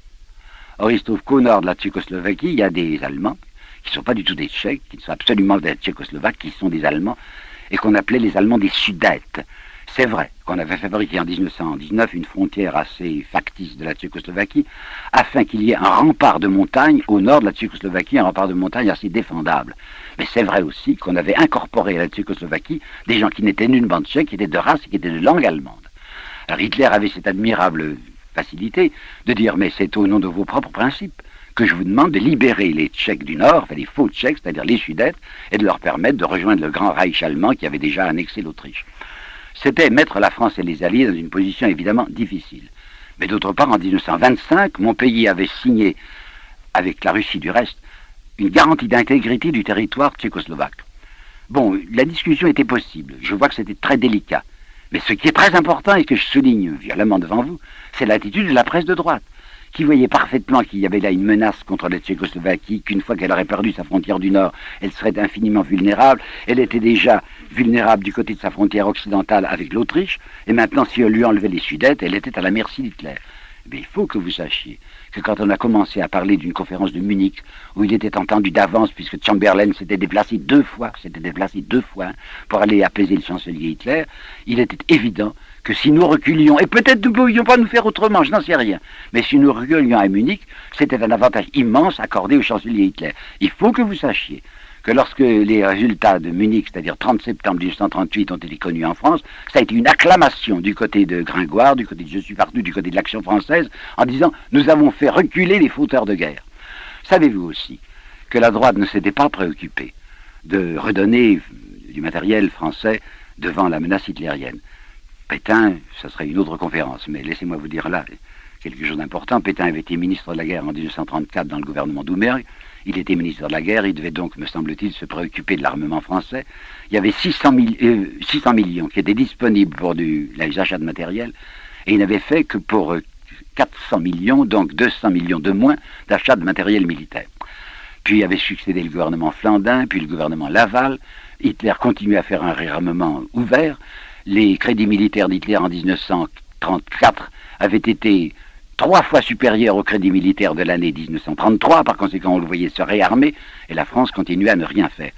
S1: or il se trouve qu'au nord de la Tchécoslovaquie, il y a des Allemands, qui ne sont pas du tout des Tchèques, qui sont absolument des Tchécoslovaques, qui sont des Allemands, et qu'on appelait les Allemands des Sudètes. C'est vrai qu'on avait fabriqué en 1919 une frontière assez factice de la Tchécoslovaquie, afin qu'il y ait un rempart de montagne au nord de la Tchécoslovaquie, un rempart de montagne assez défendable. Mais c'est vrai aussi qu'on avait incorporé à la Tchécoslovaquie des gens qui n'étaient nulle bande tchèque, qui étaient de race et qui étaient de langue allemande. Alors Hitler avait cette admirable facilité de dire, mais c'est au nom de vos propres principes que je vous demande de libérer les Tchèques du Nord, enfin les faux Tchèques, c'est-à-dire les Sudètes, et de leur permettre de rejoindre le grand Reich allemand qui avait déjà annexé l'Autriche. C'était mettre la France et les Alliés dans une position évidemment difficile. Mais d'autre part, en 1925, mon pays avait signé, avec la Russie du reste, une garantie d'intégrité du territoire tchécoslovaque. Bon, la discussion était possible. Je vois que c'était très délicat. Mais ce qui est très important et que je souligne violemment devant vous, c'est l'attitude de la presse de droite, qui voyait parfaitement qu'il y avait là une menace contre la Tchécoslovaquie, qu'une fois qu'elle aurait perdu sa frontière du Nord, elle serait infiniment vulnérable. Elle était déjà vulnérable du côté de sa frontière occidentale avec l'Autriche, et maintenant, si on lui enlevait les Sudètes, elle était à la merci d'Hitler. Mais il faut que vous sachiez que quand on a commencé à parler d'une conférence de Munich, où il était entendu d'avance, puisque Chamberlain s'était déplacé deux fois pour aller apaiser le chancelier Hitler, il était évident que si nous reculions, et peut-être nous ne pouvions pas nous faire autrement, je n'en sais rien, mais si nous reculions à Munich, c'était un avantage immense accordé au chancelier Hitler. Il faut que vous sachiez que lorsque les résultats de Munich, c'est-à-dire 30 septembre 1938, ont été connus en France, ça a été une acclamation du côté de Gringoire, du côté de Je suis partout, du côté de l'Action française, en disant « nous avons fait reculer les fauteurs de guerre ». Savez-vous aussi que la droite ne s'était pas préoccupée de redonner du matériel français devant la menace hitlérienne? Pétain, ça serait une autre conférence, mais laissez-moi vous dire là quelque chose d'important. Pétain avait été ministre de la guerre en 1934 dans le gouvernement Doumergue. Il était ministre de la guerre, il devait donc, me semble-t-il, se préoccuper de l'armement français. Il y avait 600 millions qui étaient disponibles pour les achats de matériel, et il n'avait fait que pour 400 millions, donc 200 millions de moins d'achats de matériel militaire. Puis avait succédé le gouvernement Flandin, puis le gouvernement Laval. Hitler continuait à faire un réarmement ouvert. Les crédits militaires d'Hitler en 1934 avaient été 3 fois supérieurs aux crédits militaires de l'année 1933, par conséquent on le voyait se réarmer, et la France continuait à ne rien faire.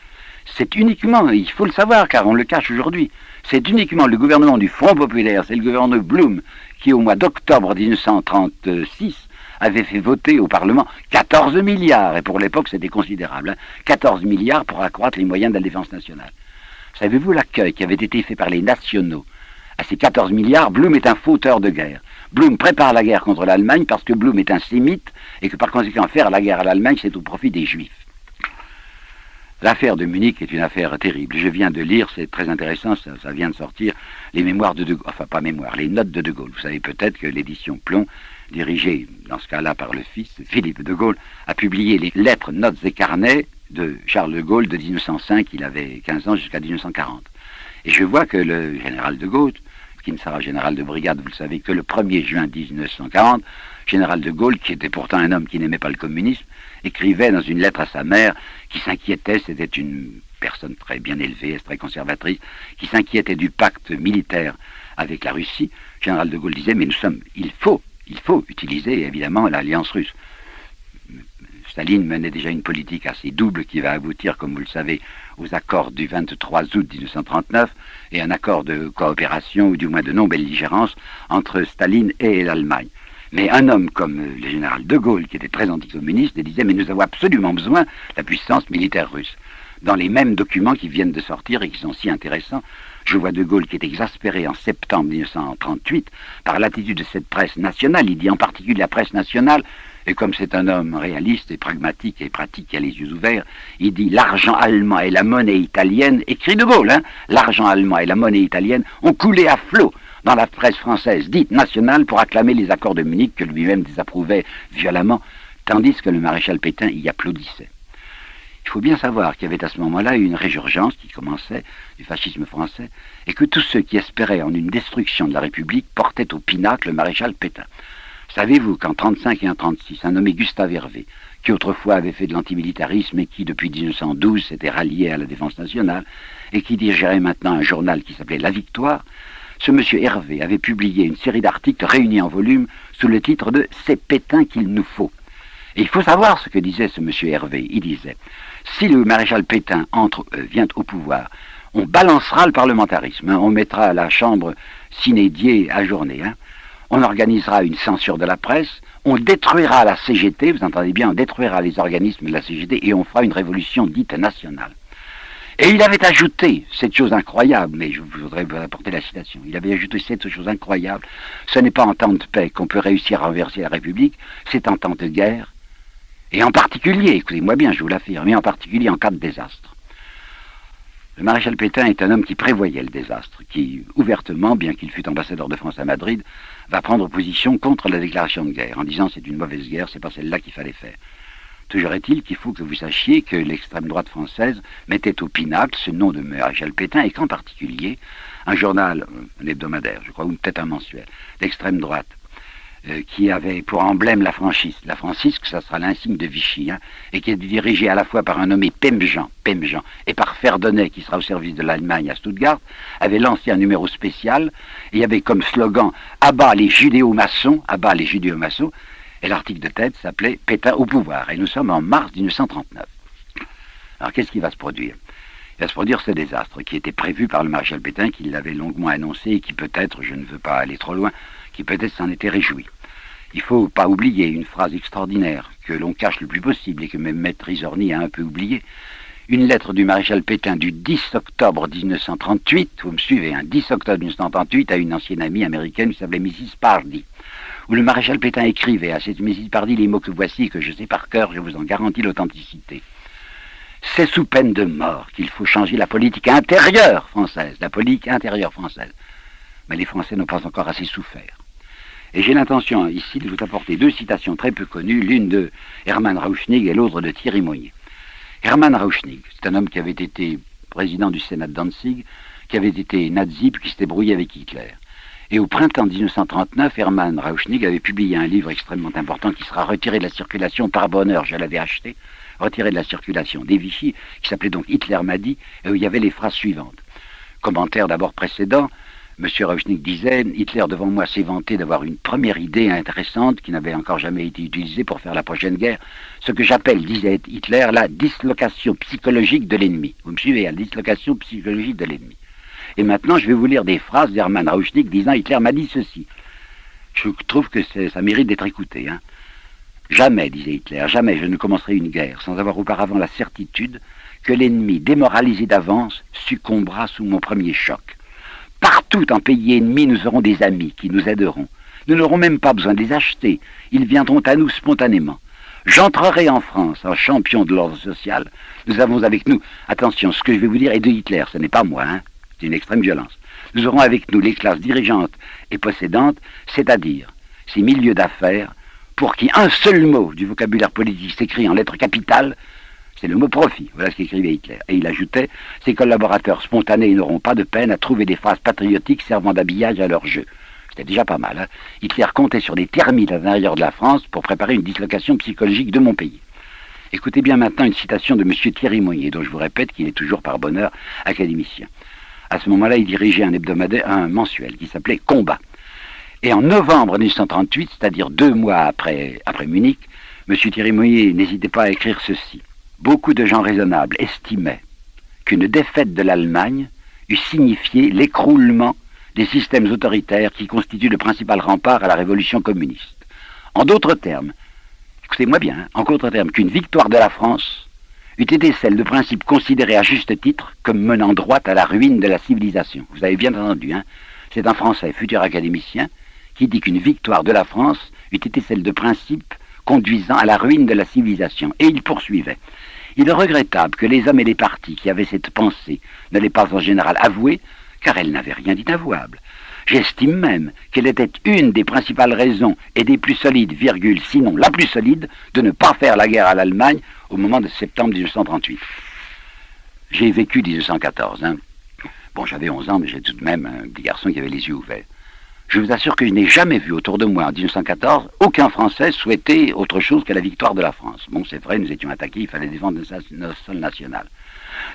S1: C'est uniquement, il faut le savoir car on le cache aujourd'hui, c'est uniquement le gouvernement du Front Populaire, c'est le gouvernement Blum, qui au mois d'octobre 1936 avait fait voter au Parlement 14 milliards, et pour l'époque c'était considérable, 14 milliards pour accroître les moyens de la défense nationale. Savez-vous l'accueil qui avait été fait par les nationaux à ces 14 milliards? Blum est un fauteur de guerre. Blum prépare la guerre contre l'Allemagne parce que Blum est un sémite et que par conséquent faire la guerre à l'Allemagne c'est au profit des Juifs. L'affaire de Munich est une affaire terrible. Je viens de lire, c'est très intéressant, ça vient de sortir, les mémoires de De Gaulle, enfin pas mémoires, les notes de De Gaulle. Vous savez peut-être que l'édition Plomb, dirigée dans ce cas-là par le fils, Philippe de Gaulle, a publié les lettres, notes et carnets de Charles de Gaulle de 1905, il avait 15 ans jusqu'à 1940. Et je vois que le général de Gaulle, qui ne sera général de brigade, vous le savez, que le 1er juin 1940, général de Gaulle, qui était pourtant un homme qui n'aimait pas le communisme, écrivait dans une lettre à sa mère, qui s'inquiétait, c'était une personne très bien élevée, très conservatrice, qui s'inquiétait du pacte militaire avec la Russie. Général de Gaulle disait, mais il faut utiliser évidemment l'alliance russe. Staline menait déjà une politique assez double qui va aboutir, comme vous le savez, aux accords du 23 août 1939 et un accord de coopération, ou du moins de non-belligérance, entre Staline et l'Allemagne. Mais un homme comme le général de Gaulle, qui était très anticommuniste, disait, mais nous avons absolument besoin de la puissance militaire russe. Dans les mêmes documents qui viennent de sortir et qui sont si intéressants, je vois de Gaulle qui est exaspéré en septembre 1938 par l'attitude de cette presse nationale. Il dit en particulier la presse nationale, et comme c'est un homme réaliste et pragmatique et pratique qui a les yeux ouverts, il dit l'argent allemand et la monnaie italienne, écrit de Gaulle, hein, l'argent allemand et la monnaie italienne ont coulé à flot dans la presse française dite nationale pour acclamer les accords de Munich que lui-même désapprouvait violemment, tandis que le maréchal Pétain y applaudissait. Il faut bien savoir qu'il y avait à ce moment-là une résurgence qui commençait du fascisme français et que tous ceux qui espéraient en une destruction de la République portaient au pinacle le maréchal Pétain. Savez-vous qu'en 1935 et en 1936, un nommé Gustave Hervé, qui autrefois avait fait de l'antimilitarisme et qui depuis 1912 s'était rallié à la défense nationale et qui dirigeait maintenant un journal qui s'appelait La Victoire, ce monsieur Hervé avait publié une série d'articles réunis en volume sous le titre de « C'est Pétain qu'il nous faut ». Et il faut savoir ce que disait ce monsieur Hervé. Il disait « Si le maréchal Pétain vient au pouvoir, on balancera le parlementarisme, hein, on mettra la chambre sine die ajournée, hein. On organisera une censure de la presse, on détruira la CGT, vous entendez bien, on détruira les organismes de la CGT et on fera une révolution dite nationale. » Et il avait ajouté cette chose incroyable, mais je voudrais vous apporter la citation, il avait ajouté cette chose incroyable, ce n'est pas en temps de paix qu'on peut réussir à renverser la République, c'est en temps de guerre, et en particulier, écoutez-moi bien, je vous l'affirme, mais en particulier en cas de désastre. Le maréchal Pétain est un homme qui prévoyait le désastre, qui, ouvertement, bien qu'il fût ambassadeur de France à Madrid, va prendre position contre la déclaration de guerre, en disant c'est une mauvaise guerre, c'est pas celle-là qu'il fallait faire. Toujours est-il qu'il faut que vous sachiez que l'extrême droite française mettait au pinacle ce nom de maréchal Pétain, et qu'en particulier, un journal, un hebdomadaire, je crois, ou peut-être un mensuel, d'extrême droite, qui avait pour emblème la franchise, que ça sera l'insigne de Vichy, hein, et qui est dirigé à la fois par un nommé Pemjean, et par Ferdonnet, qui sera au service de l'Allemagne à Stuttgart, avait lancé un numéro spécial, et il y avait comme slogan « Abat les judéo-maçons », et l'article de tête s'appelait « Pétain au pouvoir », et nous sommes en mars 1939. Alors qu'est-ce qui va se produire ? Il va se produire ce désastre qui était prévu par le maréchal Pétain, qui l'avait longuement annoncé, et qui peut-être, je ne veux pas aller trop loin, qui peut-être s'en était réjoui. Il ne faut pas oublier une phrase extraordinaire que l'on cache le plus possible et que même Maître Isorni a un peu oublié. Une lettre du maréchal Pétain du 10 octobre 1938, vous me suivez, 10 octobre 1938 à une ancienne amie américaine qui s'appelait Mrs. Pardee, où le maréchal Pétain écrivait à cette Mrs. Pardee les mots que voici, que je sais par cœur, je vous en garantis l'authenticité. C'est sous peine de mort qu'il faut changer la politique intérieure française, Mais les Français n'ont pas encore assez souffert. Et j'ai l'intention ici de vous apporter deux citations très peu connues, l'une de Hermann Rauschnig et l'autre de Thierry Monnier. Hermann Rauschnig, c'est un homme qui avait été président du Sénat de Danzig, qui avait été nazi, puis qui s'était brouillé avec Hitler. Et au printemps 1939, Hermann Rauschnig avait publié un livre extrêmement important qui sera retiré de la circulation par bonheur, je l'avais acheté, retiré de la circulation des Vichy, qui s'appelait donc Hitler m'a dit, et où il y avait les phrases suivantes. Commentaire d'abord précédent, M. Rauschnig disait « Hitler devant moi s'est vanté d'avoir une première idée intéressante qui n'avait encore jamais été utilisée pour faire la prochaine guerre, ce que j'appelle, disait Hitler, la dislocation psychologique de l'ennemi. » Vous me suivez, la dislocation psychologique de l'ennemi. Et maintenant, je vais vous lire des phrases d'Hermann Rauschnig disant « Hitler m'a dit ceci ». Je trouve que ça mérite d'être écouté. Hein. Jamais, disait Hitler, jamais je ne commencerai une guerre sans avoir auparavant la certitude que l'ennemi, démoralisé d'avance, succombera sous mon premier choc. Partout en pays ennemi, nous aurons des amis qui nous aideront. Nous n'aurons même pas besoin de les acheter. Ils viendront à nous spontanément. J'entrerai en France en champion de l'ordre social. Nous avons avec nous, attention, ce que je vais vous dire est de Hitler, ce n'est pas moi, hein, c'est une extrême violence. Nous aurons avec nous les classes dirigeantes et possédantes, c'est-à-dire ces milieux d'affaires, pour qui un seul mot du vocabulaire politique s'écrit en lettres capitales, c'est le mot profit. Voilà ce qu'écrivait Hitler. Et il ajoutait, ses collaborateurs spontanés n'auront pas de peine à trouver des phrases patriotiques servant d'habillage à leur jeu. C'était déjà pas mal. Hein. Hitler comptait sur des termites à l'intérieur de la France pour préparer une dislocation psychologique de mon pays. Écoutez bien maintenant une citation de M. Thierry Mounier, dont je vous répète qu'il est toujours par bonheur académicien. À ce moment-là, il dirigeait un mensuel qui s'appelait Combat. Et en novembre 1938, c'est-à-dire 2 mois après Munich, M. Thierry Mounier n'hésitait pas à écrire ceci. Beaucoup de gens raisonnables estimaient qu'une défaite de l'Allemagne eût signifié l'écroulement des systèmes autoritaires qui constituent le principal rempart à la révolution communiste. En d'autres termes, écoutez-moi bien, en d'autres termes, qu'une victoire de la France eût été celle de principes considérés à juste titre comme menant droit à la ruine de la civilisation. Vous avez bien entendu, hein, c'est un Français, futur académicien, qui dit qu'une victoire de la France eût été celle de principes conduisant à la ruine de la civilisation. Et il poursuivait. Il est regrettable que les hommes et les partis qui avaient cette pensée ne l'aient pas en général avouée, car elle n'avait rien d'inavouable. J'estime même qu'elle était une des principales raisons et des plus solides, sinon la plus solide, de ne pas faire la guerre à l'Allemagne au moment de septembre 1938. J'ai vécu 1914. Hein. Bon, j'avais 11 ans, mais j'ai tout de même un petit garçon qui avait les yeux ouverts. Je vous assure que je n'ai jamais vu autour de moi en 1914 aucun Français souhaiter autre chose que la victoire de la France. Bon, c'est vrai, nous étions attaqués, il fallait défendre notre sol national.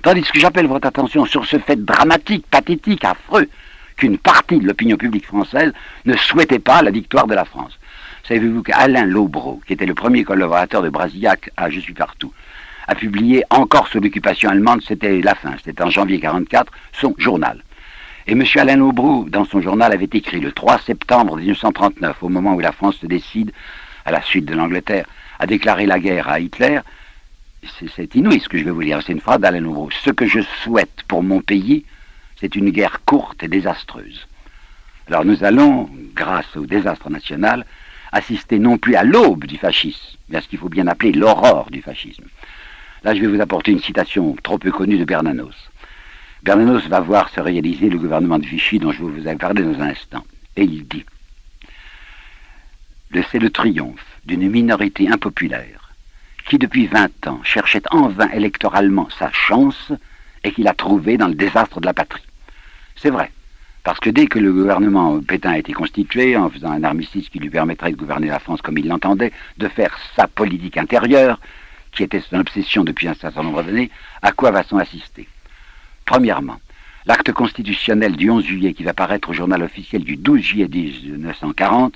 S1: Tandis que j'appelle votre attention sur ce fait dramatique, pathétique, affreux, qu'une partie de l'opinion publique française ne souhaitait pas la victoire de la France. Savez-vous qu'Alain Lobreau, qui était le premier collaborateur de Brasillac à Je suis partout, a publié encore sous l'occupation allemande, c'était la fin, c'était en janvier 1944, son journal. Et M. Alain Lobreau, dans son journal, avait écrit le 3 septembre 1939, au moment où la France se décide, à la suite de l'Angleterre, à déclarer la guerre à Hitler. C'est inouï ce que je vais vous dire, c'est une phrase d'Alain Lobreau. Ce que je souhaite pour mon pays, c'est une guerre courte et désastreuse. Alors nous allons, grâce au désastre national, assister non plus à l'aube du fascisme, mais à ce qu'il faut bien appeler l'aurore du fascisme. Là, je vais vous apporter une citation trop peu connue de Bernanos. Bernanos va voir se réaliser le gouvernement de Vichy dont je vous avais parlé dans un instant. Et il dit « C'est le triomphe d'une minorité impopulaire qui depuis 20 ans cherchait en vain électoralement sa chance et qu'il a trouvée dans le désastre de la patrie. » C'est vrai, parce que dès que le gouvernement Pétain a été constitué, en faisant un armistice qui lui permettrait de gouverner la France comme il l'entendait, de faire sa politique intérieure, qui était son obsession depuis un certain nombre d'années, à quoi va-t-on assister? Premièrement, l'acte constitutionnel du 11 juillet qui va paraître au journal officiel du 12 juillet 1940,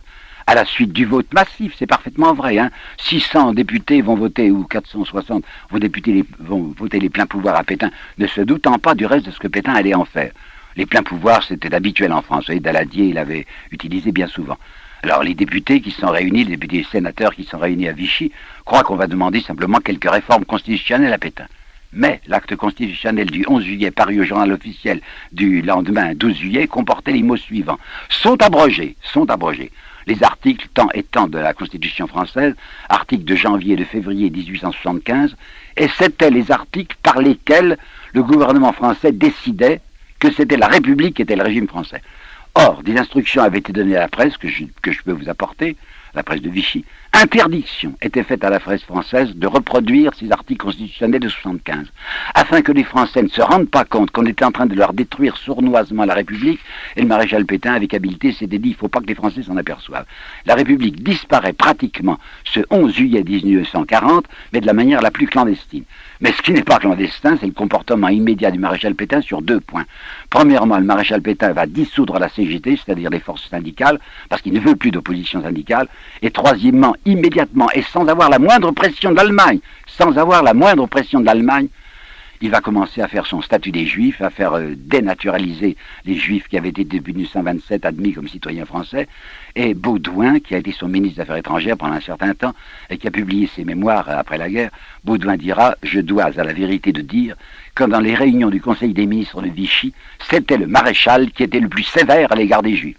S1: à la suite du vote massif, c'est parfaitement vrai, hein, 600 députés vont voter, ou 460 vont voter les pleins pouvoirs à Pétain, ne se doutant pas du reste de ce que Pétain allait en faire. Les pleins pouvoirs, c'était habituel en France, vous voyez, Daladier, il l'avait utilisé bien souvent. Alors les députés qui sont réunis, les députés et sénateurs qui sont réunis à Vichy, croient qu'on va demander simplement quelques réformes constitutionnelles à Pétain. Mais l'acte constitutionnel du 11 juillet paru au journal officiel du lendemain 12 juillet comportait les mots suivants. Sont abrogés les articles tant et tant de la Constitution française, articles de janvier et de février 1875, et c'étaient les articles par lesquels le gouvernement français décidait que c'était la République qui était le régime français. Or, des instructions avaient été données à la presse, que je peux vous apporter, la presse de Vichy. Interdiction était faite à la presse française de reproduire ces articles constitutionnels de 75, afin que les Français ne se rendent pas compte qu'on était en train de leur détruire sournoisement la République, et le maréchal Pétain, avec habileté, s'était dit, il ne faut pas que les Français s'en aperçoivent. La République disparaît pratiquement ce 11 juillet 1940, mais de la manière la plus clandestine. Mais ce qui n'est pas clandestin, c'est le comportement immédiat du maréchal Pétain sur 2 points. Premièrement, le maréchal Pétain va dissoudre la CGT, c'est-à-dire les forces syndicales, parce qu'il ne veut plus d'opposition syndicale. Et troisièmement, immédiatement, et sans avoir la moindre pression de l'Allemagne, il va commencer à faire son statut des Juifs, à faire dénaturaliser les Juifs qui avaient été depuis 1927 admis comme citoyens français. Et Baudouin, qui a été son ministre des Affaires étrangères pendant un certain temps, et qui a publié ses mémoires après la guerre, Baudouin dira « Je dois à la vérité de dire que dans les réunions du Conseil des ministres de Vichy, c'était le maréchal qui était le plus sévère à l'égard des Juifs. »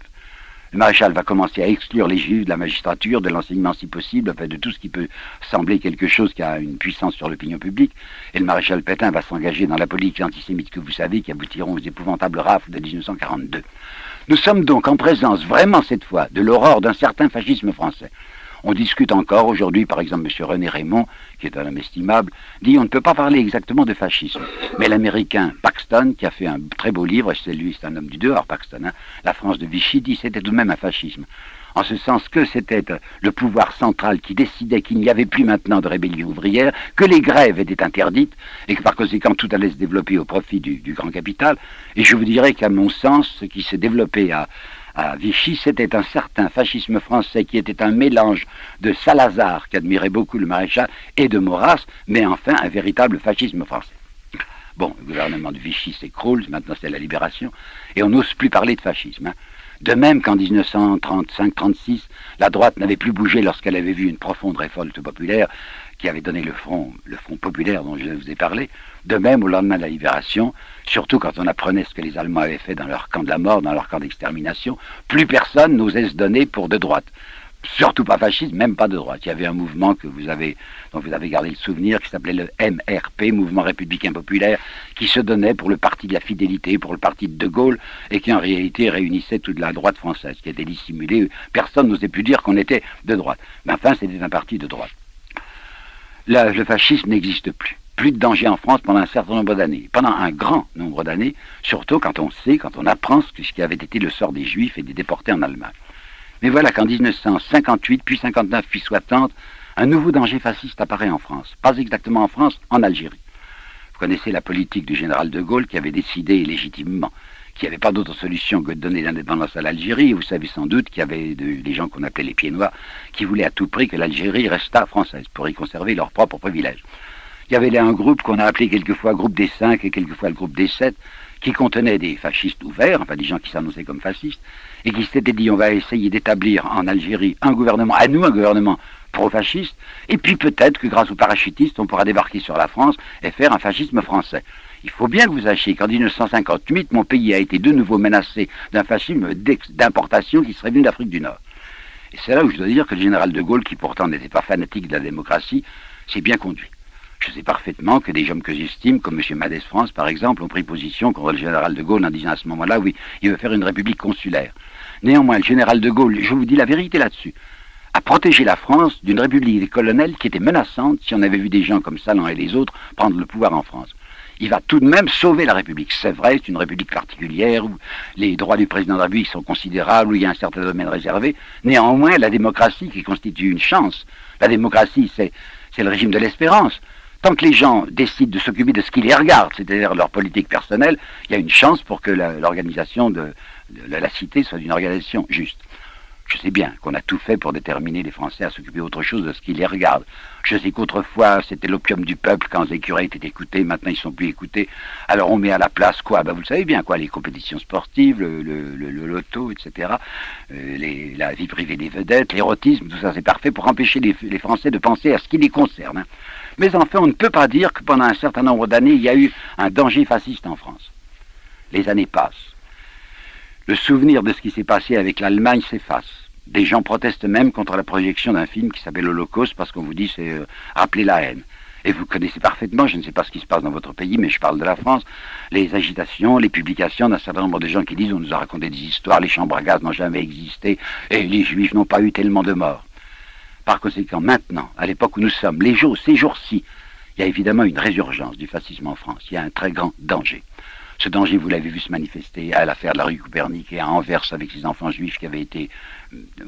S1: Le maréchal va commencer à exclure les Juifs de la magistrature, de l'enseignement si possible, enfin de tout ce qui peut sembler quelque chose qui a une puissance sur l'opinion publique. Et le maréchal Pétain va s'engager dans la politique antisémite que vous savez, qui aboutiront aux épouvantables rafles de 1942. Nous sommes donc en présence, vraiment cette fois, de l'aurore d'un certain fascisme français. On discute encore aujourd'hui, par exemple, M. René Raymond, qui est un homme estimable, dit on ne peut pas parler exactement de fascisme. Mais l'Américain Paxton, qui a fait un très beau livre, et c'est un homme du dehors, Paxton, hein, La France de Vichy, dit c'était tout de même un fascisme. En ce sens que c'était le pouvoir central qui décidait qu'il n'y avait plus maintenant de rébellion ouvrière, que les grèves étaient interdites, et que par conséquent tout allait se développer au profit du grand capital. Et je vous dirais qu'à mon sens, ce qui s'est développé à Vichy, c'était un certain fascisme français qui était un mélange de Salazar, qui admirait beaucoup le maréchal, et de Maurras, mais enfin un véritable fascisme français. Bon, le gouvernement de Vichy s'écroule, maintenant c'est la libération, et on n'ose plus parler de fascisme. Hein. De même qu'en 1935-36, la droite n'avait plus bougé lorsqu'elle avait vu une profonde révolte populaire qui avait donné le front populaire dont je vous ai parlé. De même, au lendemain de la libération, surtout quand on apprenait ce que les Allemands avaient fait dans leur camp de la mort, dans leur camp d'extermination, plus personne n'osait se donner pour de droite. Surtout pas fasciste, même pas de droite. Il y avait un mouvement dont vous avez gardé le souvenir, qui s'appelait le MRP, Mouvement Républicain Populaire, qui se donnait pour le parti de la fidélité, pour le parti de Gaulle, et qui en réalité réunissait toute la droite française, qui était dissimulée. Personne n'osait plus dire qu'on était de droite. Mais enfin, c'était un parti de droite. Le fascisme n'existe plus. Plus de danger en France pendant un certain nombre d'années. Pendant un grand nombre d'années, surtout quand on apprend ce qui avait été le sort des Juifs et des déportés en Allemagne. Mais voilà qu'en 1958, puis 59, puis 60, un nouveau danger fasciste apparaît en France. Pas exactement en France, en Algérie. Vous connaissez la politique du général de Gaulle qui avait décidé légitimement qu'il n'y avait pas d'autre solution que de donner l'indépendance à l'Algérie. Et vous savez sans doute qu'il y avait des gens qu'on appelait les pieds noirs qui voulaient à tout prix que l'Algérie restât française pour y conserver leurs propres privilèges. Il y avait là un groupe qu'on a appelé quelquefois groupe des 5 et quelquefois le groupe des 7 qui contenait des fascistes ouverts, enfin des gens qui s'annonçaient comme fascistes, et qui s'étaient dit on va essayer d'établir en Algérie un gouvernement, à nous un gouvernement pro-fasciste, et puis peut-être que grâce aux parachutistes on pourra débarquer sur la France et faire un fascisme français. Il faut bien que vous sachiez qu'en 1958, mon pays a été de nouveau menacé d'un fascisme d'importation qui serait venu d'Afrique du Nord. Et c'est là où je dois dire que le général de Gaulle, qui pourtant n'était pas fanatique de la démocratie, s'est bien conduit. Je sais parfaitement que des gens que j'estime, comme M. Madès France par exemple, ont pris position contre le général de Gaulle en disant à ce moment-là, oui, il veut faire une république consulaire. Néanmoins, le général de Gaulle, je vous dis la vérité là-dessus, a protégé la France d'une république des colonels qui était menaçante si on avait vu des gens comme Salan et les autres prendre le pouvoir en France. Il va tout de même sauver la République. C'est vrai, c'est une République particulière où les droits du président de la République sont considérables, où il y a un certain domaine réservé. Néanmoins, la démocratie qui constitue une chance, la démocratie c'est le régime de l'espérance. Tant que les gens décident de s'occuper de ce qui les regarde, c'est-à-dire leur politique personnelle, il y a une chance pour que l'organisation de la cité soit une organisation juste. Je sais bien qu'on a tout fait pour déterminer les Français à s'occuper autre chose de ce qui les regarde. Je sais qu'autrefois, c'était l'opium du peuple quand les curés étaient écoutés, maintenant ils ne sont plus écoutés. Alors on met à la place quoi? Ben, vous le savez bien quoi, les compétitions sportives, le loto, etc., la vie privée des vedettes, l'érotisme, tout ça c'est parfait pour empêcher les Français de penser à ce qui les concerne. Hein. Mais enfin, on ne peut pas dire que pendant un certain nombre d'années, il y a eu un danger fasciste en France. Les années passent. Le souvenir de ce qui s'est passé avec l'Allemagne s'efface. Des gens protestent même contre la projection d'un film qui s'appelle Holocauste parce qu'on vous dit c'est rappeler la haine. Et vous connaissez parfaitement, je ne sais pas ce qui se passe dans votre pays, mais je parle de la France, les agitations, les publications d'un certain nombre de gens qui disent on nous a raconté des histoires, les chambres à gaz n'ont jamais existé et les Juifs n'ont pas eu tellement de morts. Par conséquent, maintenant, à l'époque où nous sommes, ces jours-ci, il y a évidemment une résurgence du fascisme en France. Il y a un très grand danger. Ce danger, vous l'avez vu se manifester à l'affaire de la rue Copernic et à Anvers avec ces enfants juifs qui avaient été,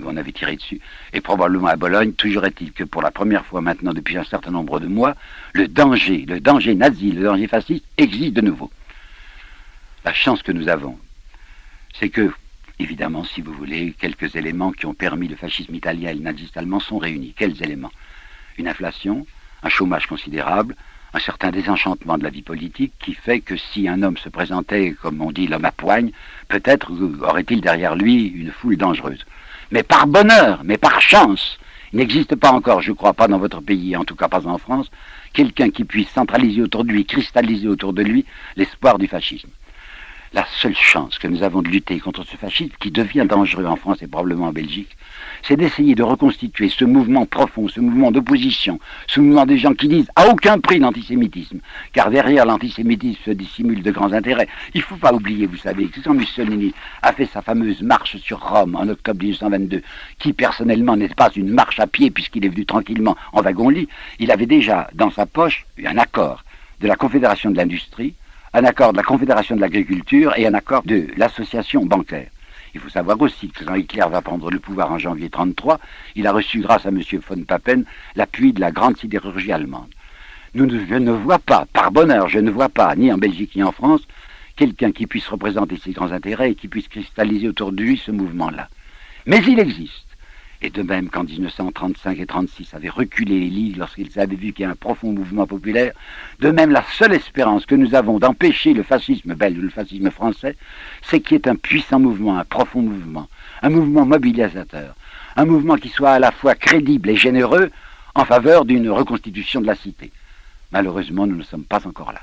S1: on avait tiré dessus, et probablement à Bologne. Toujours est-il que pour la première fois maintenant, depuis un certain nombre de mois, le danger nazi, le danger fasciste existe de nouveau. La chance que nous avons, c'est que, évidemment, si vous voulez, quelques éléments qui ont permis le fascisme italien et le nazisme allemand sont réunis. Quels éléments? Une inflation, un chômage considérable, un certain désenchantement de la vie politique qui fait que si un homme se présentait, comme on dit, l'homme à poigne, peut-être aurait-il derrière lui une foule dangereuse. Mais par bonheur, mais par chance, il n'existe pas encore, je ne crois pas dans votre pays, en tout cas pas en France, quelqu'un qui puisse centraliser autour de lui, cristalliser autour de lui l'espoir du fascisme. La seule chance que nous avons de lutter contre ce fascisme, qui devient dangereux en France et probablement en Belgique, c'est d'essayer de reconstituer ce mouvement profond, ce mouvement d'opposition, ce mouvement des gens qui disent à aucun prix l'antisémitisme, car derrière l'antisémitisme se dissimulent de grands intérêts. Il ne faut pas oublier, vous savez, que quand Mussolini a fait sa fameuse marche sur Rome en octobre 1922, qui personnellement n'était pas une marche à pied puisqu'il est venu tranquillement en wagon-lit, il avait déjà dans sa poche un accord de la Confédération de l'Industrie, un accord de la Confédération de l'Agriculture et un accord de l'Association bancaire. Il faut savoir aussi que quand Hitler va prendre le pouvoir en janvier 1933, il a reçu, grâce à M. von Papen, l'appui de la grande sidérurgie allemande. Je ne vois pas, par bonheur, je ne vois pas, ni en Belgique ni en France, quelqu'un qui puisse représenter ces grands intérêts et qui puisse cristalliser autour de lui ce mouvement-là. Mais il existe. Et de même qu'en 1935 et 1936 avaient reculé les ligues lorsqu'ils avaient vu qu'il y a un profond mouvement populaire, de même la seule espérance que nous avons d'empêcher le fascisme belge ou le fascisme français, c'est qu'il y ait un puissant mouvement, un profond mouvement, un mouvement mobilisateur, un mouvement qui soit à la fois crédible et généreux en faveur d'une reconstitution de la cité. Malheureusement, nous ne sommes pas encore là.